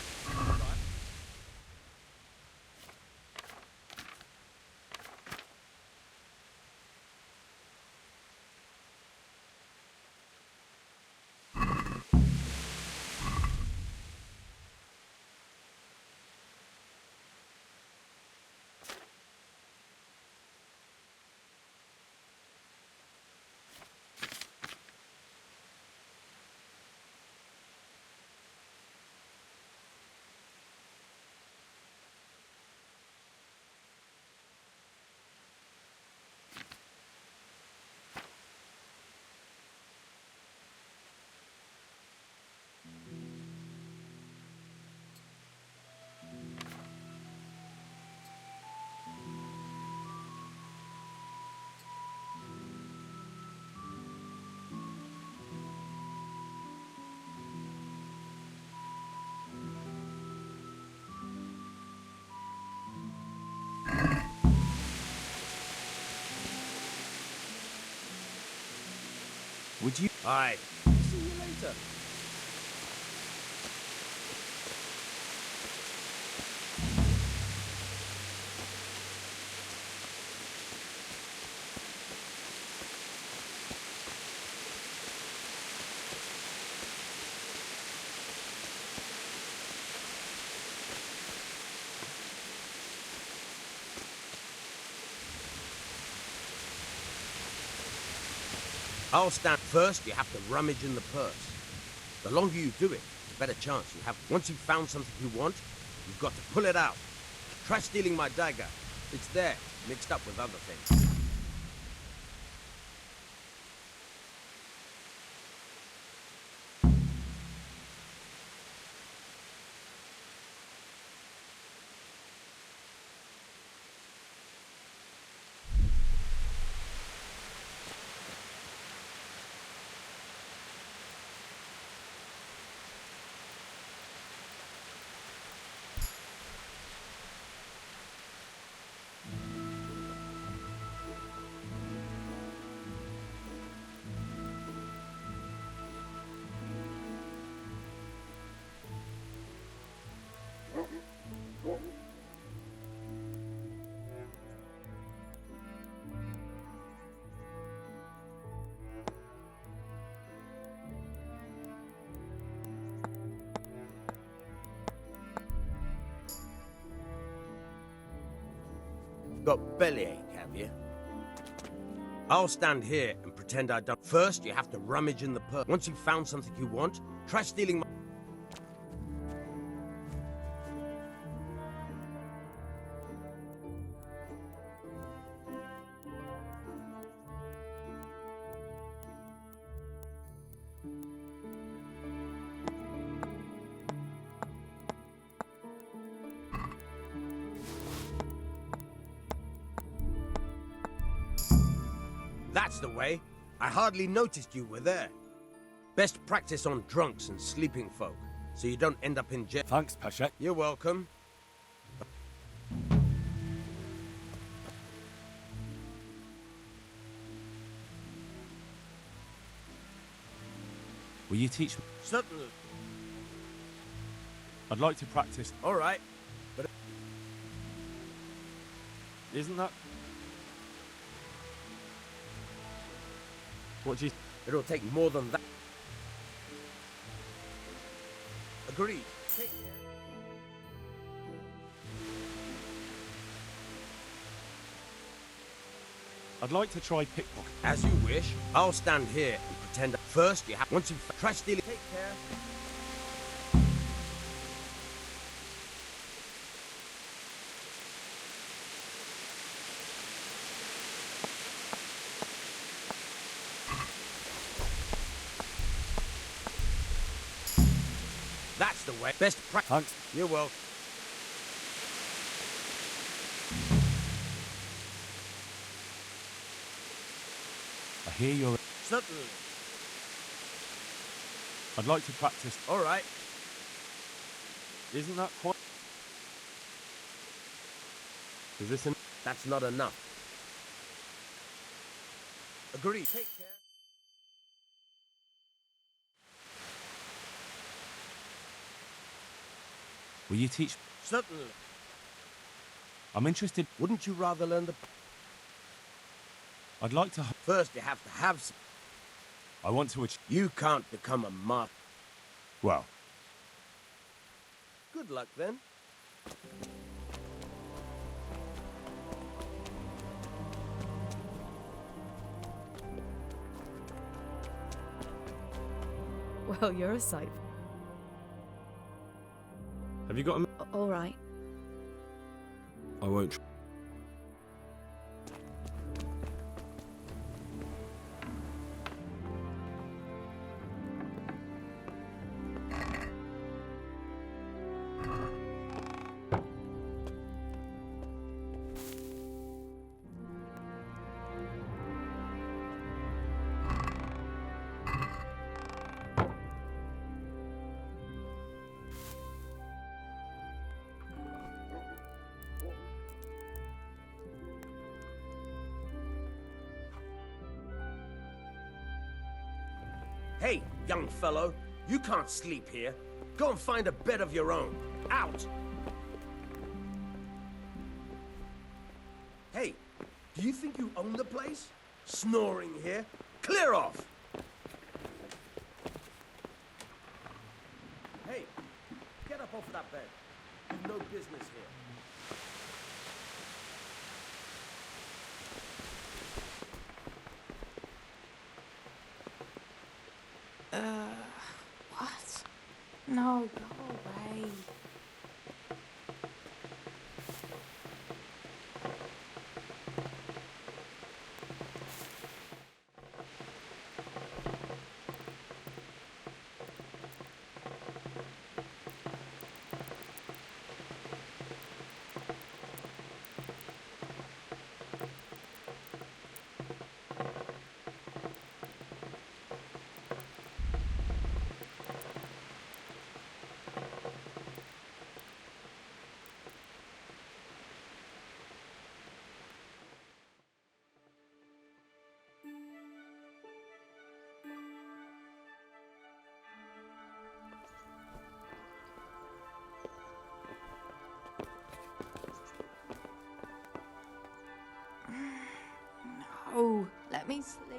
Would you? All right. See you later. I'll stand first. You have to rummage in the purse. The longer you do it, the better chance you have. Once you've found something you want, you've got to pull it out. Try stealing my dagger. It's there, mixed up with other things. Got bellyache, have you? I'll stand here and pretend I don't. First, you have to rummage in the purse. Once you've found something you want, try stealing my... That's the way. I hardly noticed you were there. Best practice on drunks and sleeping folk, so you don't end up in jail. Thanks, Peshek. You're welcome. Will you teach me? Certainly. I'd like to practice. All right, but Isn't that... What do you... it'll take more than that. Agreed. Take care. I'd like to try pickpocket. As you wish. I'll stand here and pretend. First, you have. Once you've try stealing. Take care. That's the way. Best practice. Thanks. You're welcome. I hear you're... Certainly. I'd like to practice. All right. Isn't that quite... Is this an... That's not enough. Agreed. Take care. Will you teach... Certainly. I'm interested... Wouldn't you rather learn the... I'd like to... First, you have to have some... I want to... You can't become a martyr. Well... Good luck, then. Well, you're a sight. Have you got a... All right. I won't... Hey, young fellow, you can't sleep here. Go and find a bed of your own. Out! Hey, do you think you own the place? Snoring here? Clear off! Hey, get up off that bed. You've no business here. What? No, go away. No, let me sleep.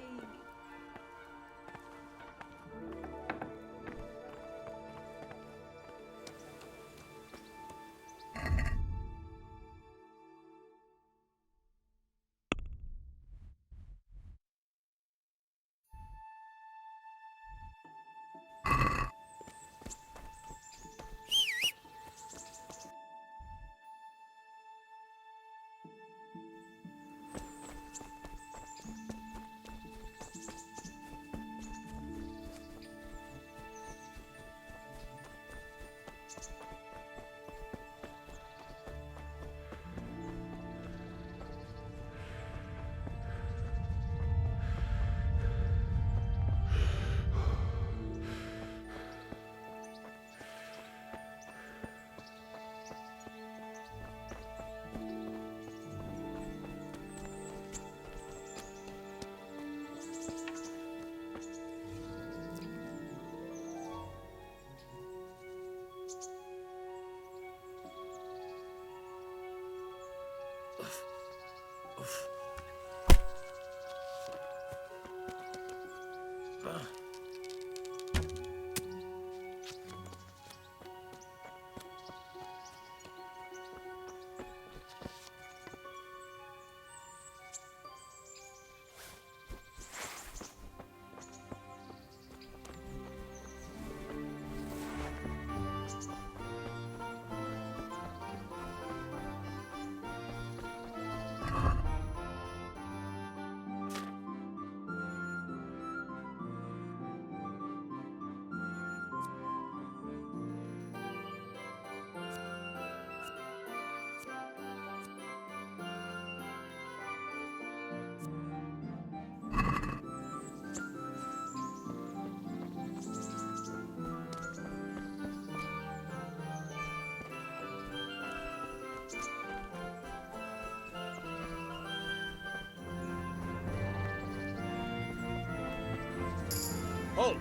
Halt!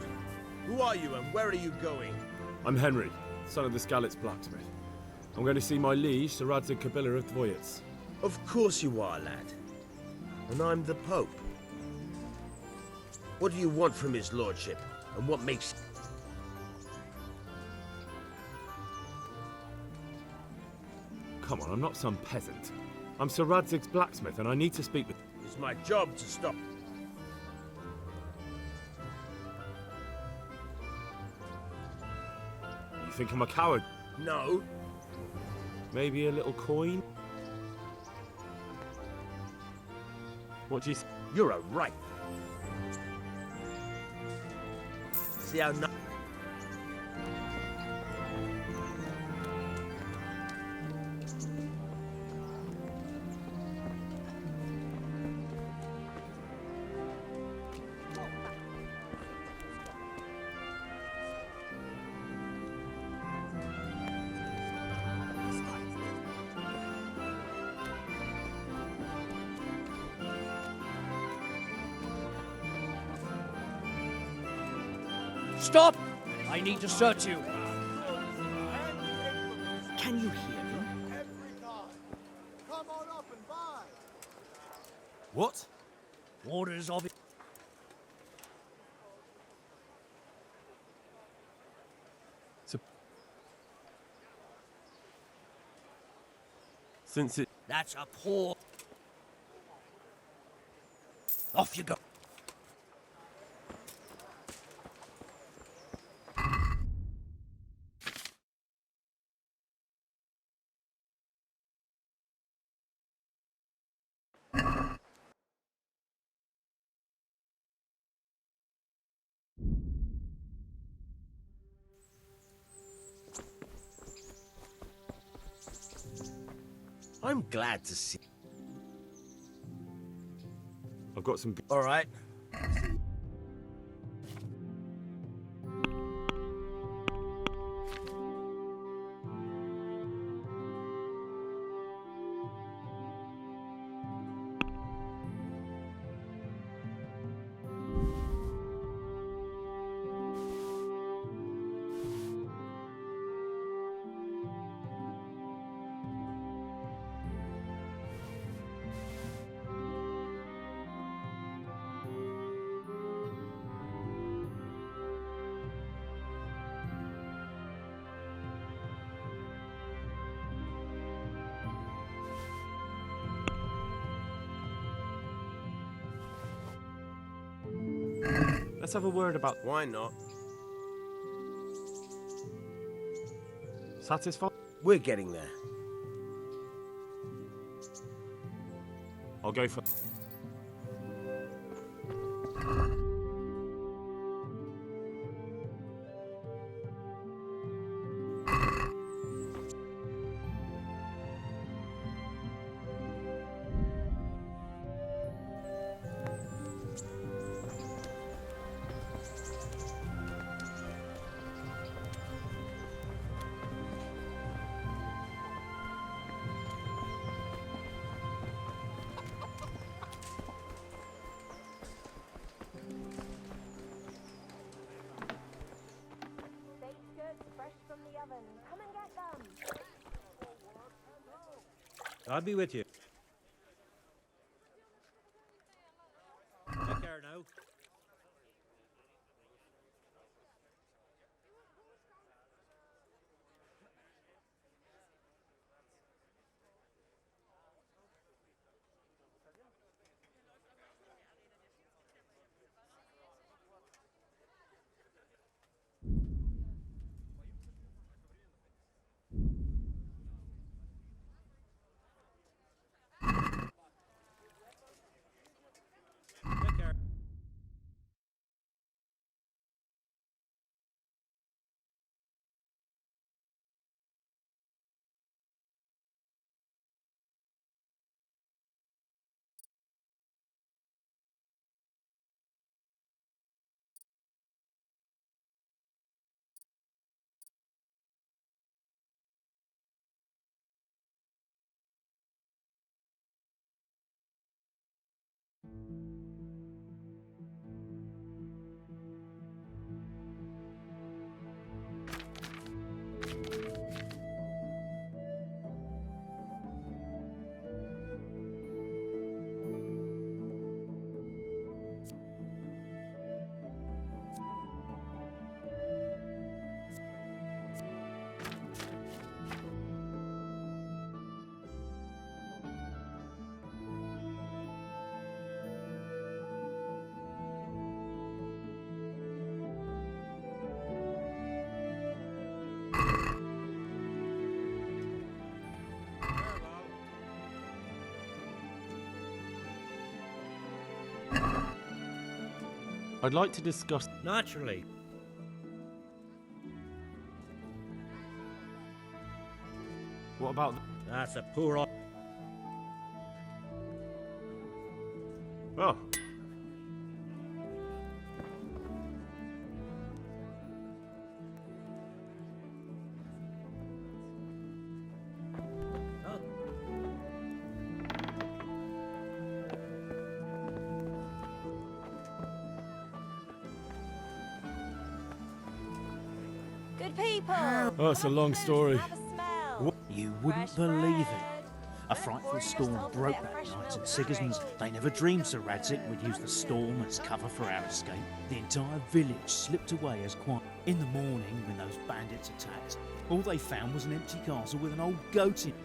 Who are you and where are you going? I'm Henry, son of the Skalitz blacksmith. I'm going to see my liege, Sir Radzig Capellix of Dvoyets. Of course you are, lad. And I'm the Pope. What do you want from his lordship? And what makes... Come on, I'm not some peasant. I'm Sir Radzig's blacksmith and I need to speak with... It's my job to stop... You think I'm a coward? No. Maybe a little coin? What do you... You're a right. See how... Stop! I need to search you. Can you hear me? Come on up and buy. What? Orders of it. Since it... That's a poor... Off you go. I'm glad to see... I've got some... All right. Let's have a word about... Why not? Satisfied? We're getting there. I'll go for... I'll be with you. Take care now. I'd like to discuss... Naturally. What about... That's a poor... Oh. Good people. Oh, it's a long story. You wouldn't believe it. A frightful storm broke that night at Sigismund's. They never dreamed Sir Radzig would use the storm as cover for our escape. The entire village slipped away as quiet. In the morning, when those bandits attacked, all they found was an empty castle with an old goat in it.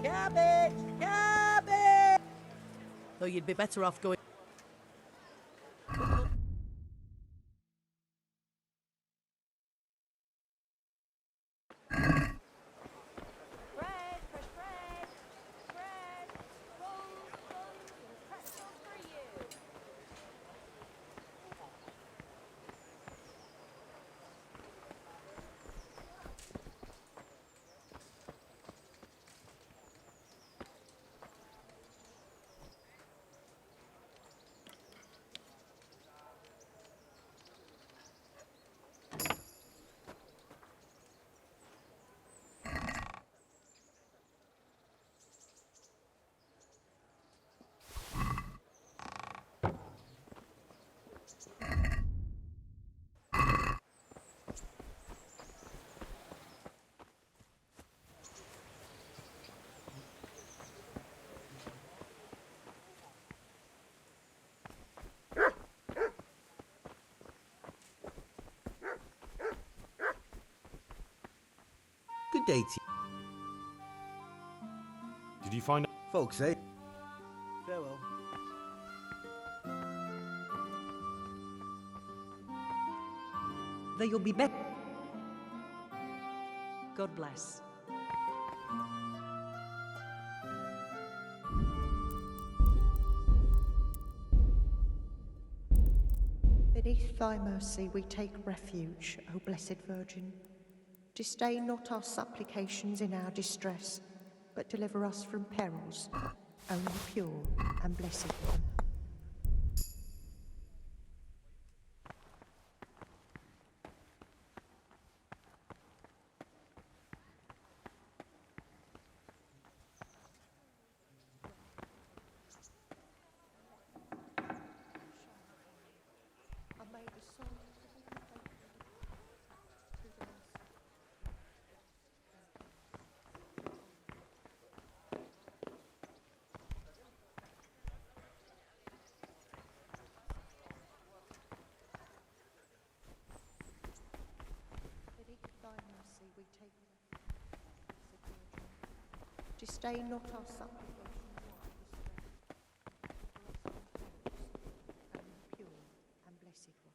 Cabbage! Cabbage! Though you'd be better off going... Good day to you. Did you find... Folks, eh? Farewell. Though you'll be better. God bless. Beneath thy mercy we take refuge, O Blessed Virgin. Disdain not our supplications in our distress, but deliver us from perils, only pure and blessed one. Disdain not our supplications, only pure and blessed one.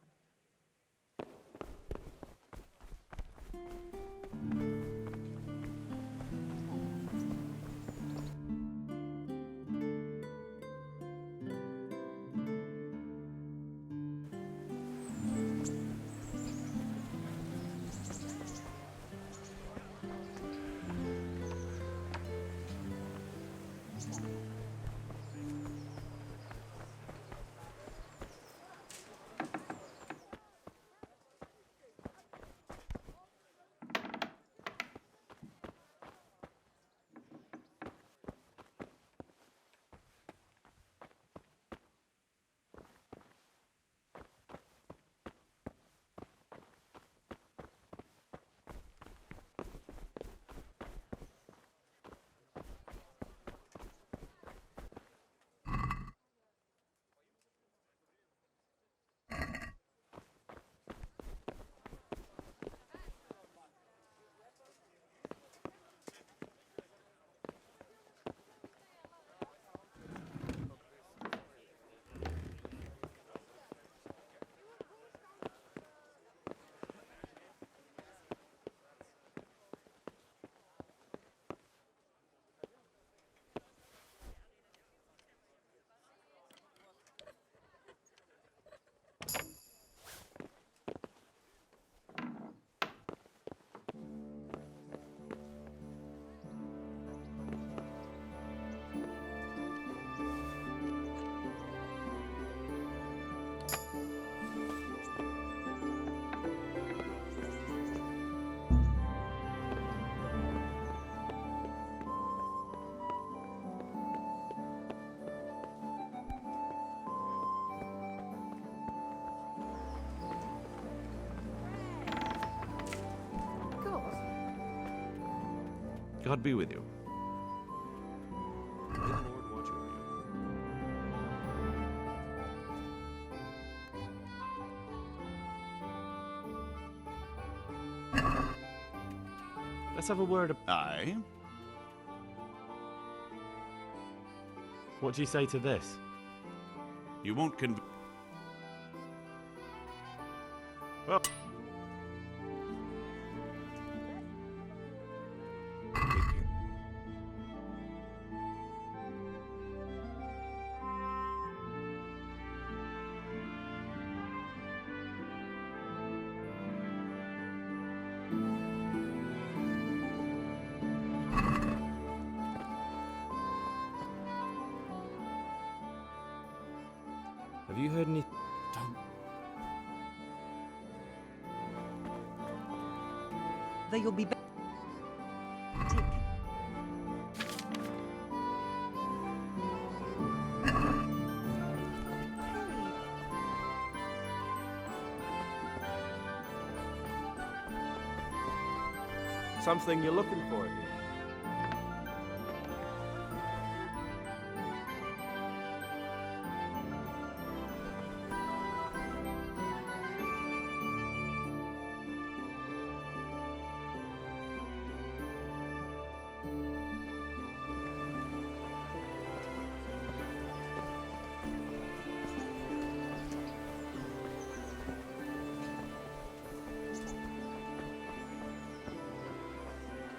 God be with you. May the Lord watch over you. Let's have a word. Aye. What do you say to this? You won't Well. Have you heard any? Don't. Though you'll be back. Something you're looking for here.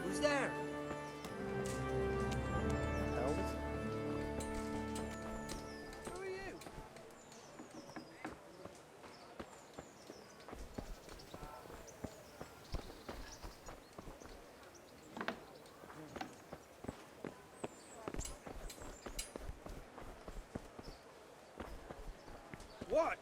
Who's there? Who are you? What?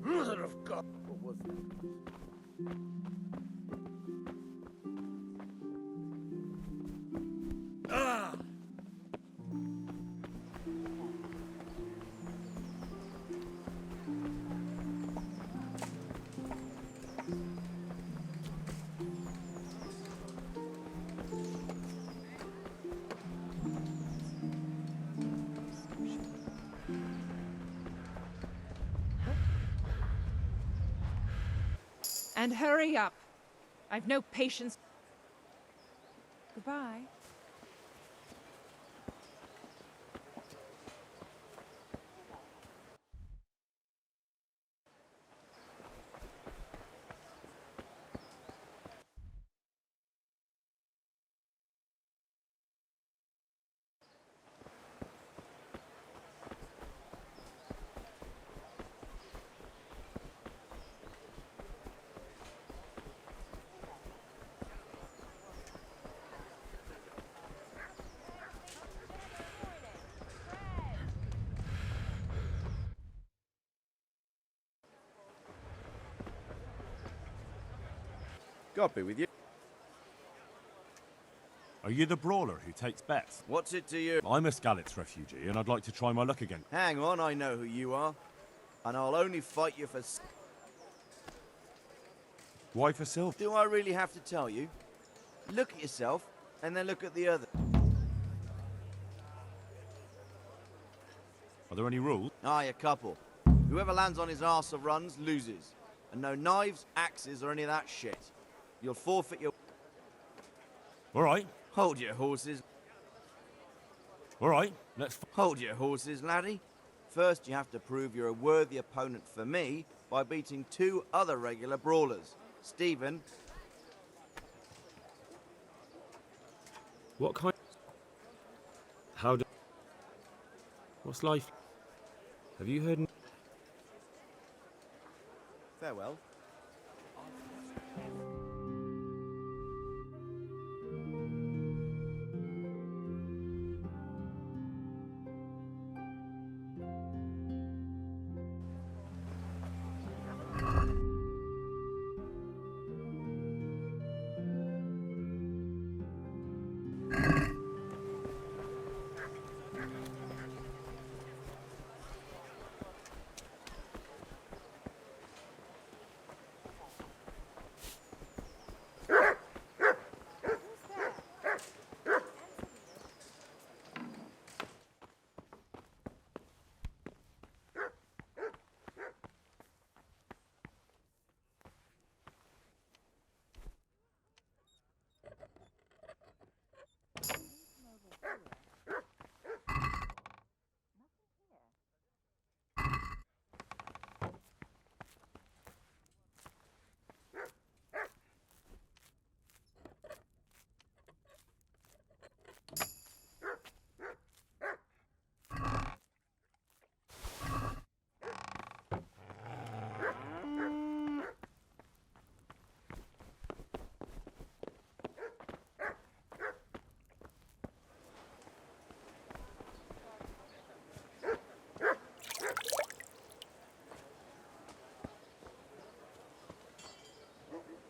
Mother of God! What was that? Ah! And hurry up. I've no patience. Goodbye. God be with you. Are you the brawler who takes bets? What's it to you? I'm a Scalitz refugee, and I'd like to try my luck again. Hang on, I know who you are. And I'll only fight you for... Why for silver? Do I really have to tell you? Look at yourself, and then look at the other. Are there any rules? Aye, a couple. Whoever lands on his arse or runs, loses. And no knives, axes, or any of that shit. You'll forfeit your... All right. Hold your horses. All right. Hold your horses, laddie. First, you have to prove you're a worthy opponent for me by beating 2 other regular brawlers. Stephen. What kind? How do? What's life? Have you heard? Farewell.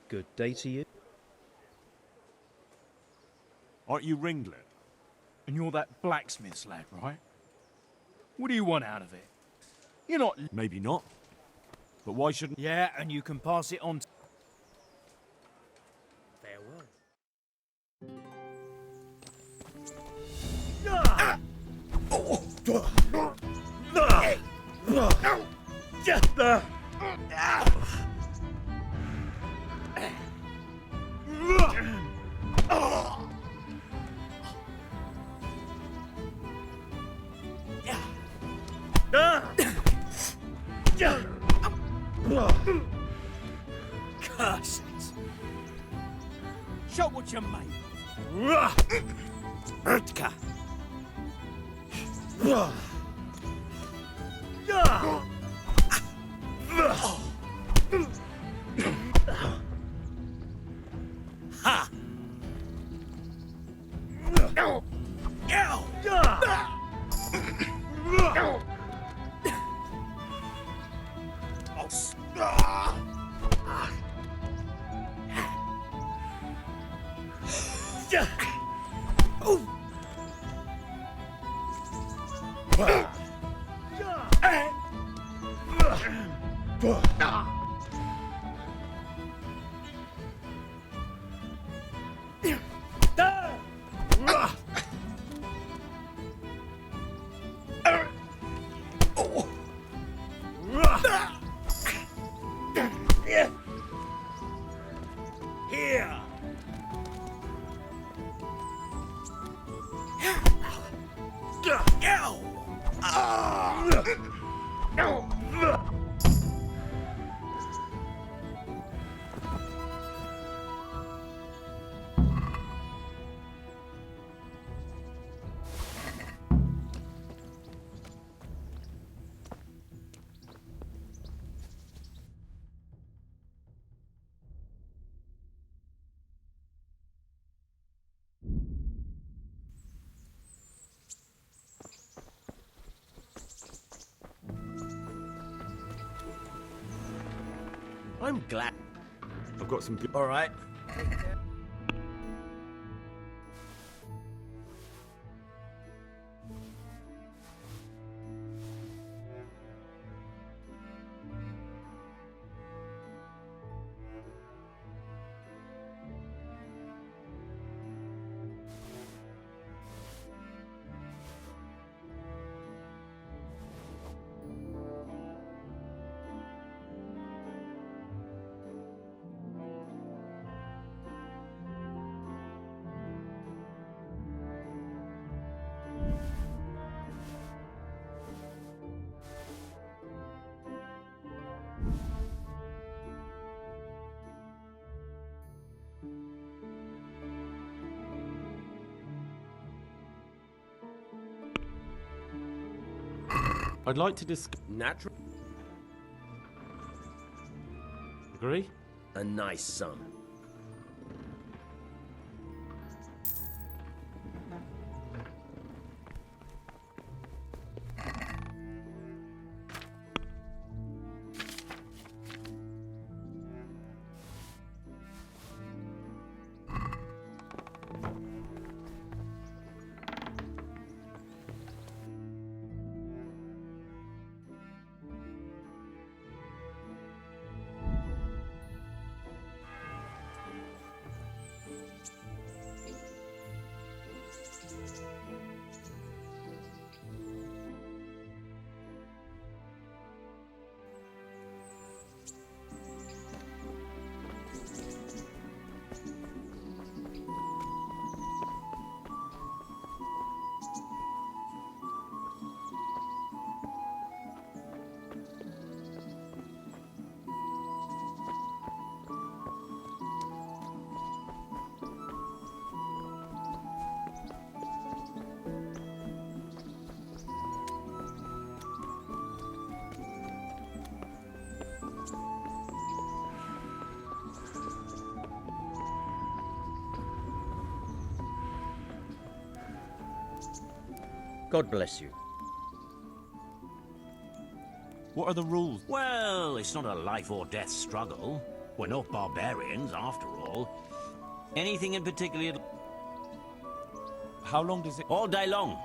Good day to you. Aren't you Ringlet? And you're that blacksmith's lad, right? What do you want out of it? You're not... Maybe not. But why shouldn't... Yeah, and you can pass it on to... Curse it! Show what you're made of. Ha! Here! I'm glad. I've got some good... All right. I'd like to discuss. Natural. Agree? A nice son. God bless you. What are the rules? Well, it's not a life or death struggle. We're not barbarians, after all. Anything in particular? How long does it... All day long.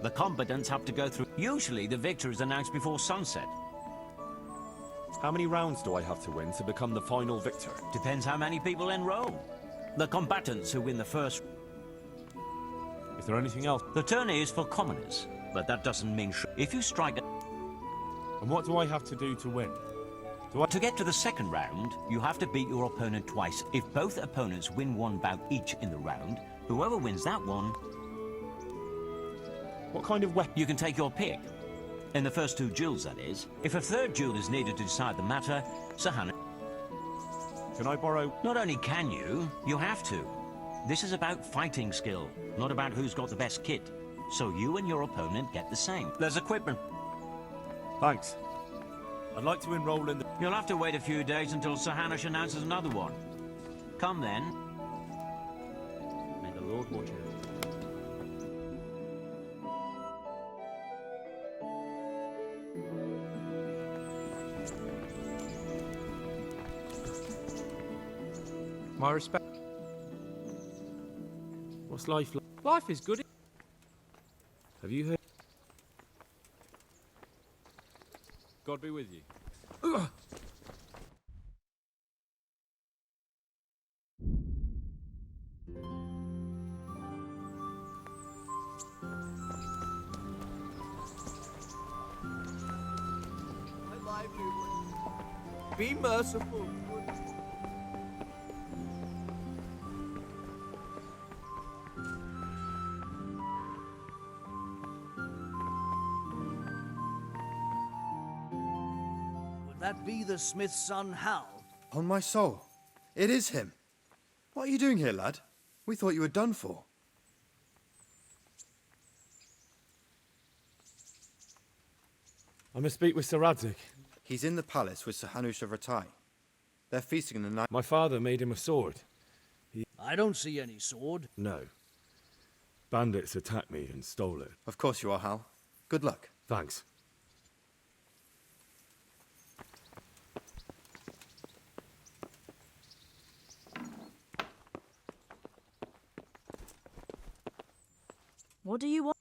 The combatants have to go through... Usually, the victor is announced before sunset. How many rounds do I have to win to become the final victor? Depends how many people enroll. The combatants who win the first... Is there anything else? The tourney is for commoners, but that doesn't mean... If you strike... And what do I have to do to win? To get to the second round, you have to beat your opponent twice. If both opponents win one bout each in the round, whoever wins that one... What kind of weapon? You can take your pick. In the first two duels, that is. If a third duel is needed to decide the matter, Sahana... Can I borrow... Not only can you, you have to. This is about fighting skill, not about who's got the best kit. So you and your opponent get the same. There's equipment. Thanks. I'd like to enroll in the... You'll have to wait a few days until Sir Hanush announces another one. Come then. May the Lord watch you. My respect. What's life like? Life is good. Have you heard? God be with you. Be merciful. Would that be the smith's son, Hal? On my soul, it is him. What are you doing here, lad? We thought you were done for. I must speak with Sir Radzik. He's in the palace with Sir Hanush of Ratai. They're feasting in the night. My father made him a sword. I don't see any sword. No. Bandits attacked me and stole it. Of course you are, Hal. Good luck. Thanks. What do you want?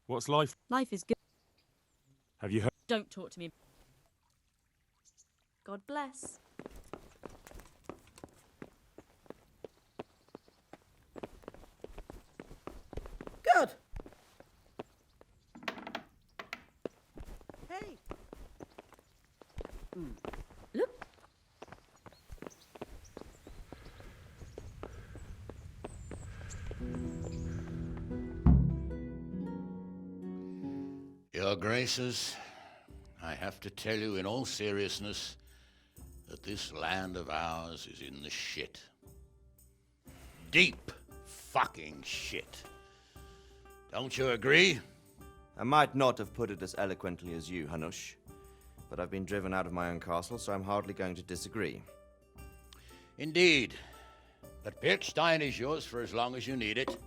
What's life? Life is good. Have you heard? Don't talk to me. God bless. Good. Hey. Look. Your Graces, I have to tell you in all seriousness that this land of ours is in the shit. Deep fucking shit. Don't you agree? I might not have put it as eloquently as you, Hanush, but I've been driven out of my own castle, so I'm hardly going to disagree. Indeed. But Birkstein is yours for as long as you need it.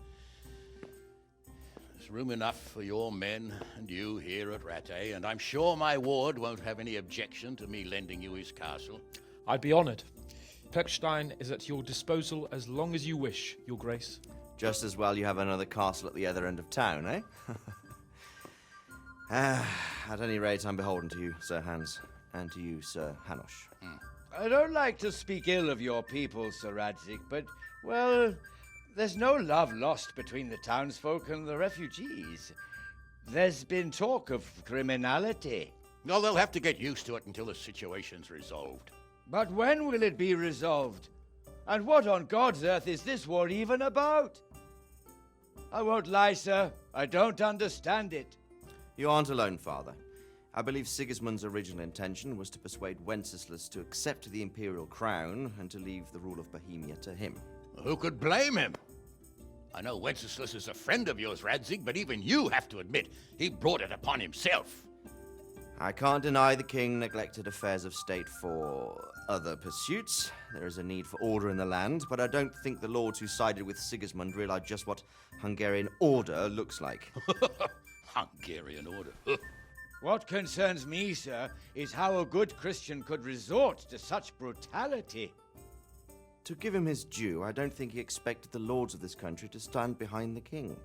There's room enough for your men and you here at Rattay, and I'm sure my ward won't have any objection to me lending you his castle. I'd be honored. Perkstein is at your disposal as long as you wish, Your Grace. Just as well you have another castle at the other end of town, eh? At any rate, I'm beholden to you, Sir Hans, and to you, Sir Hanush. I don't like to speak ill of your people, Sir Radzik, but, well, there's no love lost between the townsfolk and the refugees. There's been talk of criminality. Well, they'll have to get used to it until the situation's resolved. But when will it be resolved? And what on God's earth is this war even about? I won't lie, sir. I don't understand it. You aren't alone, Father. I believe Sigismund's original intention was to persuade Wenceslas to accept the imperial crown and to leave the rule of Bohemia to him. Who could blame him? I know Wenceslas is a friend of yours, Radzig, but even you have to admit he brought it upon himself. I can't deny the king neglected affairs of state for other pursuits. There is a need for order in the land, but I don't think the lords who sided with Sigismund realized just what Hungarian order looks like. Hungarian order? What concerns me, sir, is how a good Christian could resort to such brutality. To give him his due, I don't think he expected the lords of this country to stand behind the king.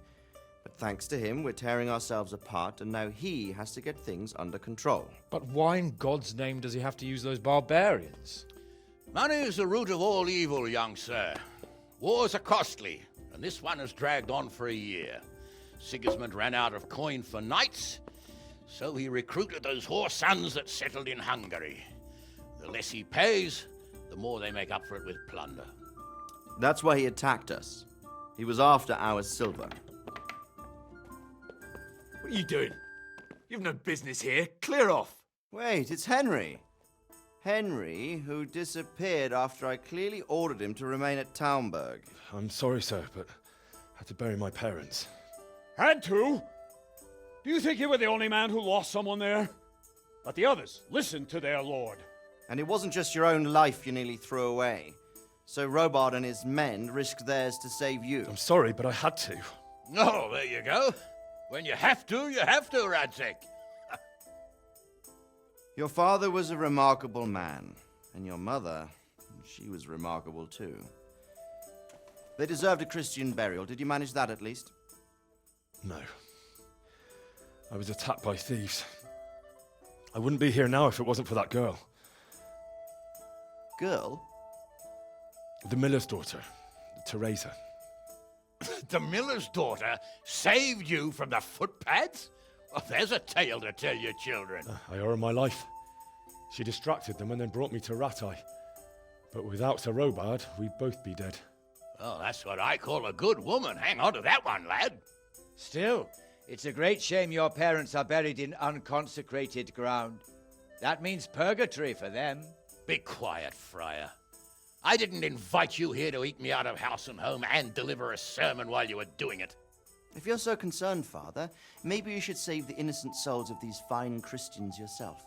But thanks to him, we're tearing ourselves apart, and now he has to get things under control. But why in God's name does he have to use those barbarians? Money is the root of all evil, young sir. Wars are costly, and this one has dragged on for a year. Sigismund ran out of coin for knights, so he recruited those whore sons that settled in Hungary. The less he pays, the more they make up for it with plunder. That's why he attacked us. He was after our silver. What are you doing? You've no business here. Clear off. Wait, it's Henry. Henry, who disappeared after I clearly ordered him to remain at Taumberg. I'm sorry, sir, but I had to bury my parents. Had to? Do you think you were the only man who lost someone there? But the others listened to their lord. And it wasn't just your own life you nearly threw away. So Robard and his men risked theirs to save you. I'm sorry, but I had to. Oh, there you go. When you have to, Radzig. Your father was a remarkable man, and your mother, she was remarkable too. They deserved a Christian burial. Did you manage that at least? No. I was attacked by thieves. I wouldn't be here now if it wasn't for that girl. Girl? The miller's daughter, Teresa. The miller's daughter saved you from the footpads? Well, there's a tale to tell your children. I owe her my life. She distracted them and then brought me to Rattay. But without Sir Robard, we'd both be dead. Oh, that's what I call a good woman. Hang on to that one, lad. Still, it's a great shame your parents are buried in unconsecrated ground. That means purgatory for them. Be quiet, Friar. I didn't invite you here to eat me out of house and home and deliver a sermon while you were doing it. If you're so concerned, Father, maybe you should save the innocent souls of these fine Christians yourself.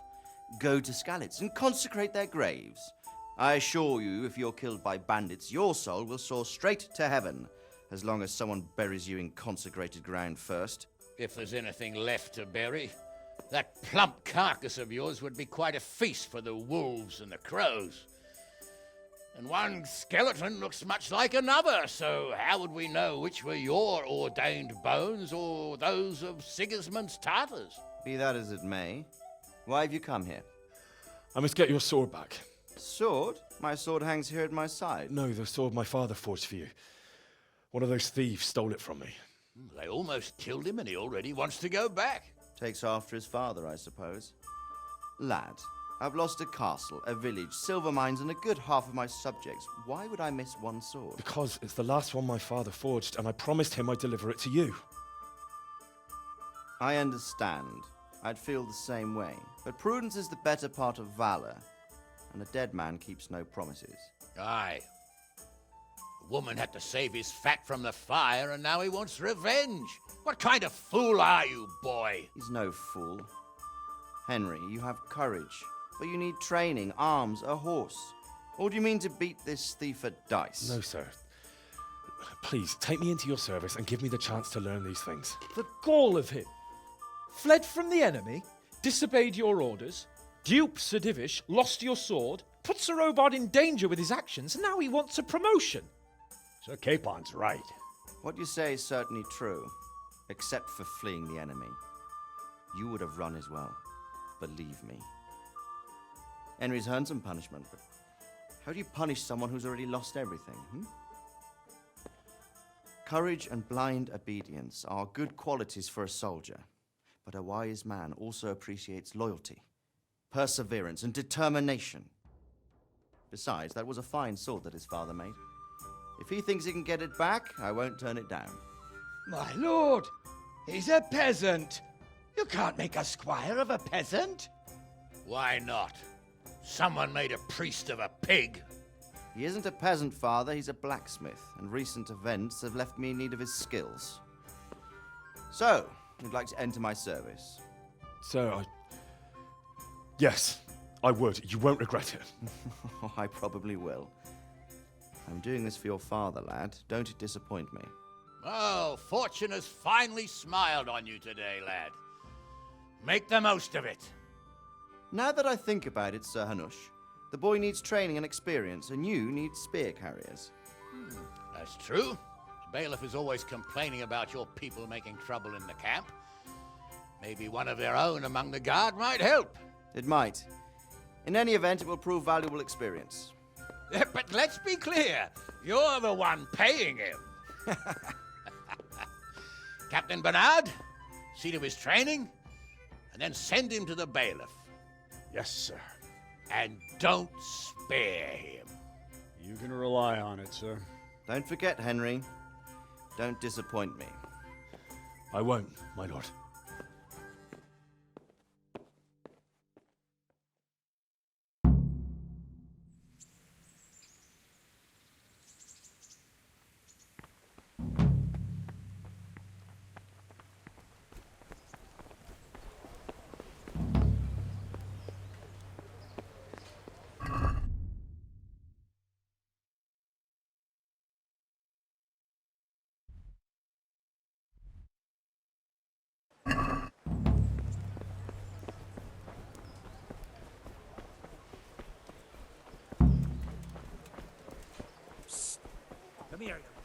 Go to Skalitz and consecrate their graves. I assure you, if you're killed by bandits, your soul will soar straight to heaven, as long as someone buries you in consecrated ground first. If there's anything left to bury, that plump carcass of yours would be quite a feast for the wolves and the crows. And one skeleton looks much like another, so how would we know which were your ordained bones or those of Sigismund's Tartars? Be that as it may, why have you come here? I must get your sword back. Sword? My sword hangs here at my side. No, the sword my father forged for you. One of those thieves stole it from me. They almost killed him and he already wants to go back. Takes after his father, I suppose. Lad, I've lost a castle, a village, silver mines, and a good half of my subjects. Why would I miss one sword? Because it's the last one my father forged, and I promised him I'd deliver it to you. I understand. I'd feel the same way. But prudence is the better part of valor, and a dead man keeps no promises. Aye. The woman had to save his fat from the fire, and now he wants revenge. What kind of fool are you, boy? He's no fool. Henry, you have courage, but you need training, arms, a horse. Or do you mean to beat this thief at dice? No, sir. Please, take me into your service and give me the chance to learn these things. The gall of him. Fled from the enemy, disobeyed your orders, duped Sir Divish, lost your sword, put Sir Robard in danger with his actions, and now he wants a promotion. Sir Capon's right. What you say is certainly true, except for fleeing the enemy. You would have run as well, believe me. Henry's earned some punishment, but how do you punish someone who's already lost everything, Courage and blind obedience are good qualities for a soldier, but a wise man also appreciates loyalty, perseverance, and determination. Besides, that was a fine sword that his father made. If he thinks he can get it back, I won't turn it down. My lord, he's a peasant. You can't make a squire of a peasant. Why not? Someone made a priest of a pig. He isn't a peasant, father, he's a blacksmith, and recent events have left me in need of his skills. So, you'd like to enter my service? Sir, Yes, I would. You won't regret it. I probably will. I'm doing this for your father, lad. Don't disappoint me. Oh, fortune has finally smiled on you today, lad. Make the most of it. Now that I think about it, Sir Hanush, the boy needs training and experience, and you need spear carriers. That's true. The bailiff is always complaining about your people making trouble in the camp. Maybe one of their own among the guard might help. It might. In any event, it will prove valuable experience. But let's be clear. You're the one paying him. Captain Bernard, see to his training, and then send him to the bailiff. Yes, sir. And don't spare him. You can rely on it, sir. Don't forget, Henry. Don't disappoint me. I won't, my lord. Come here, you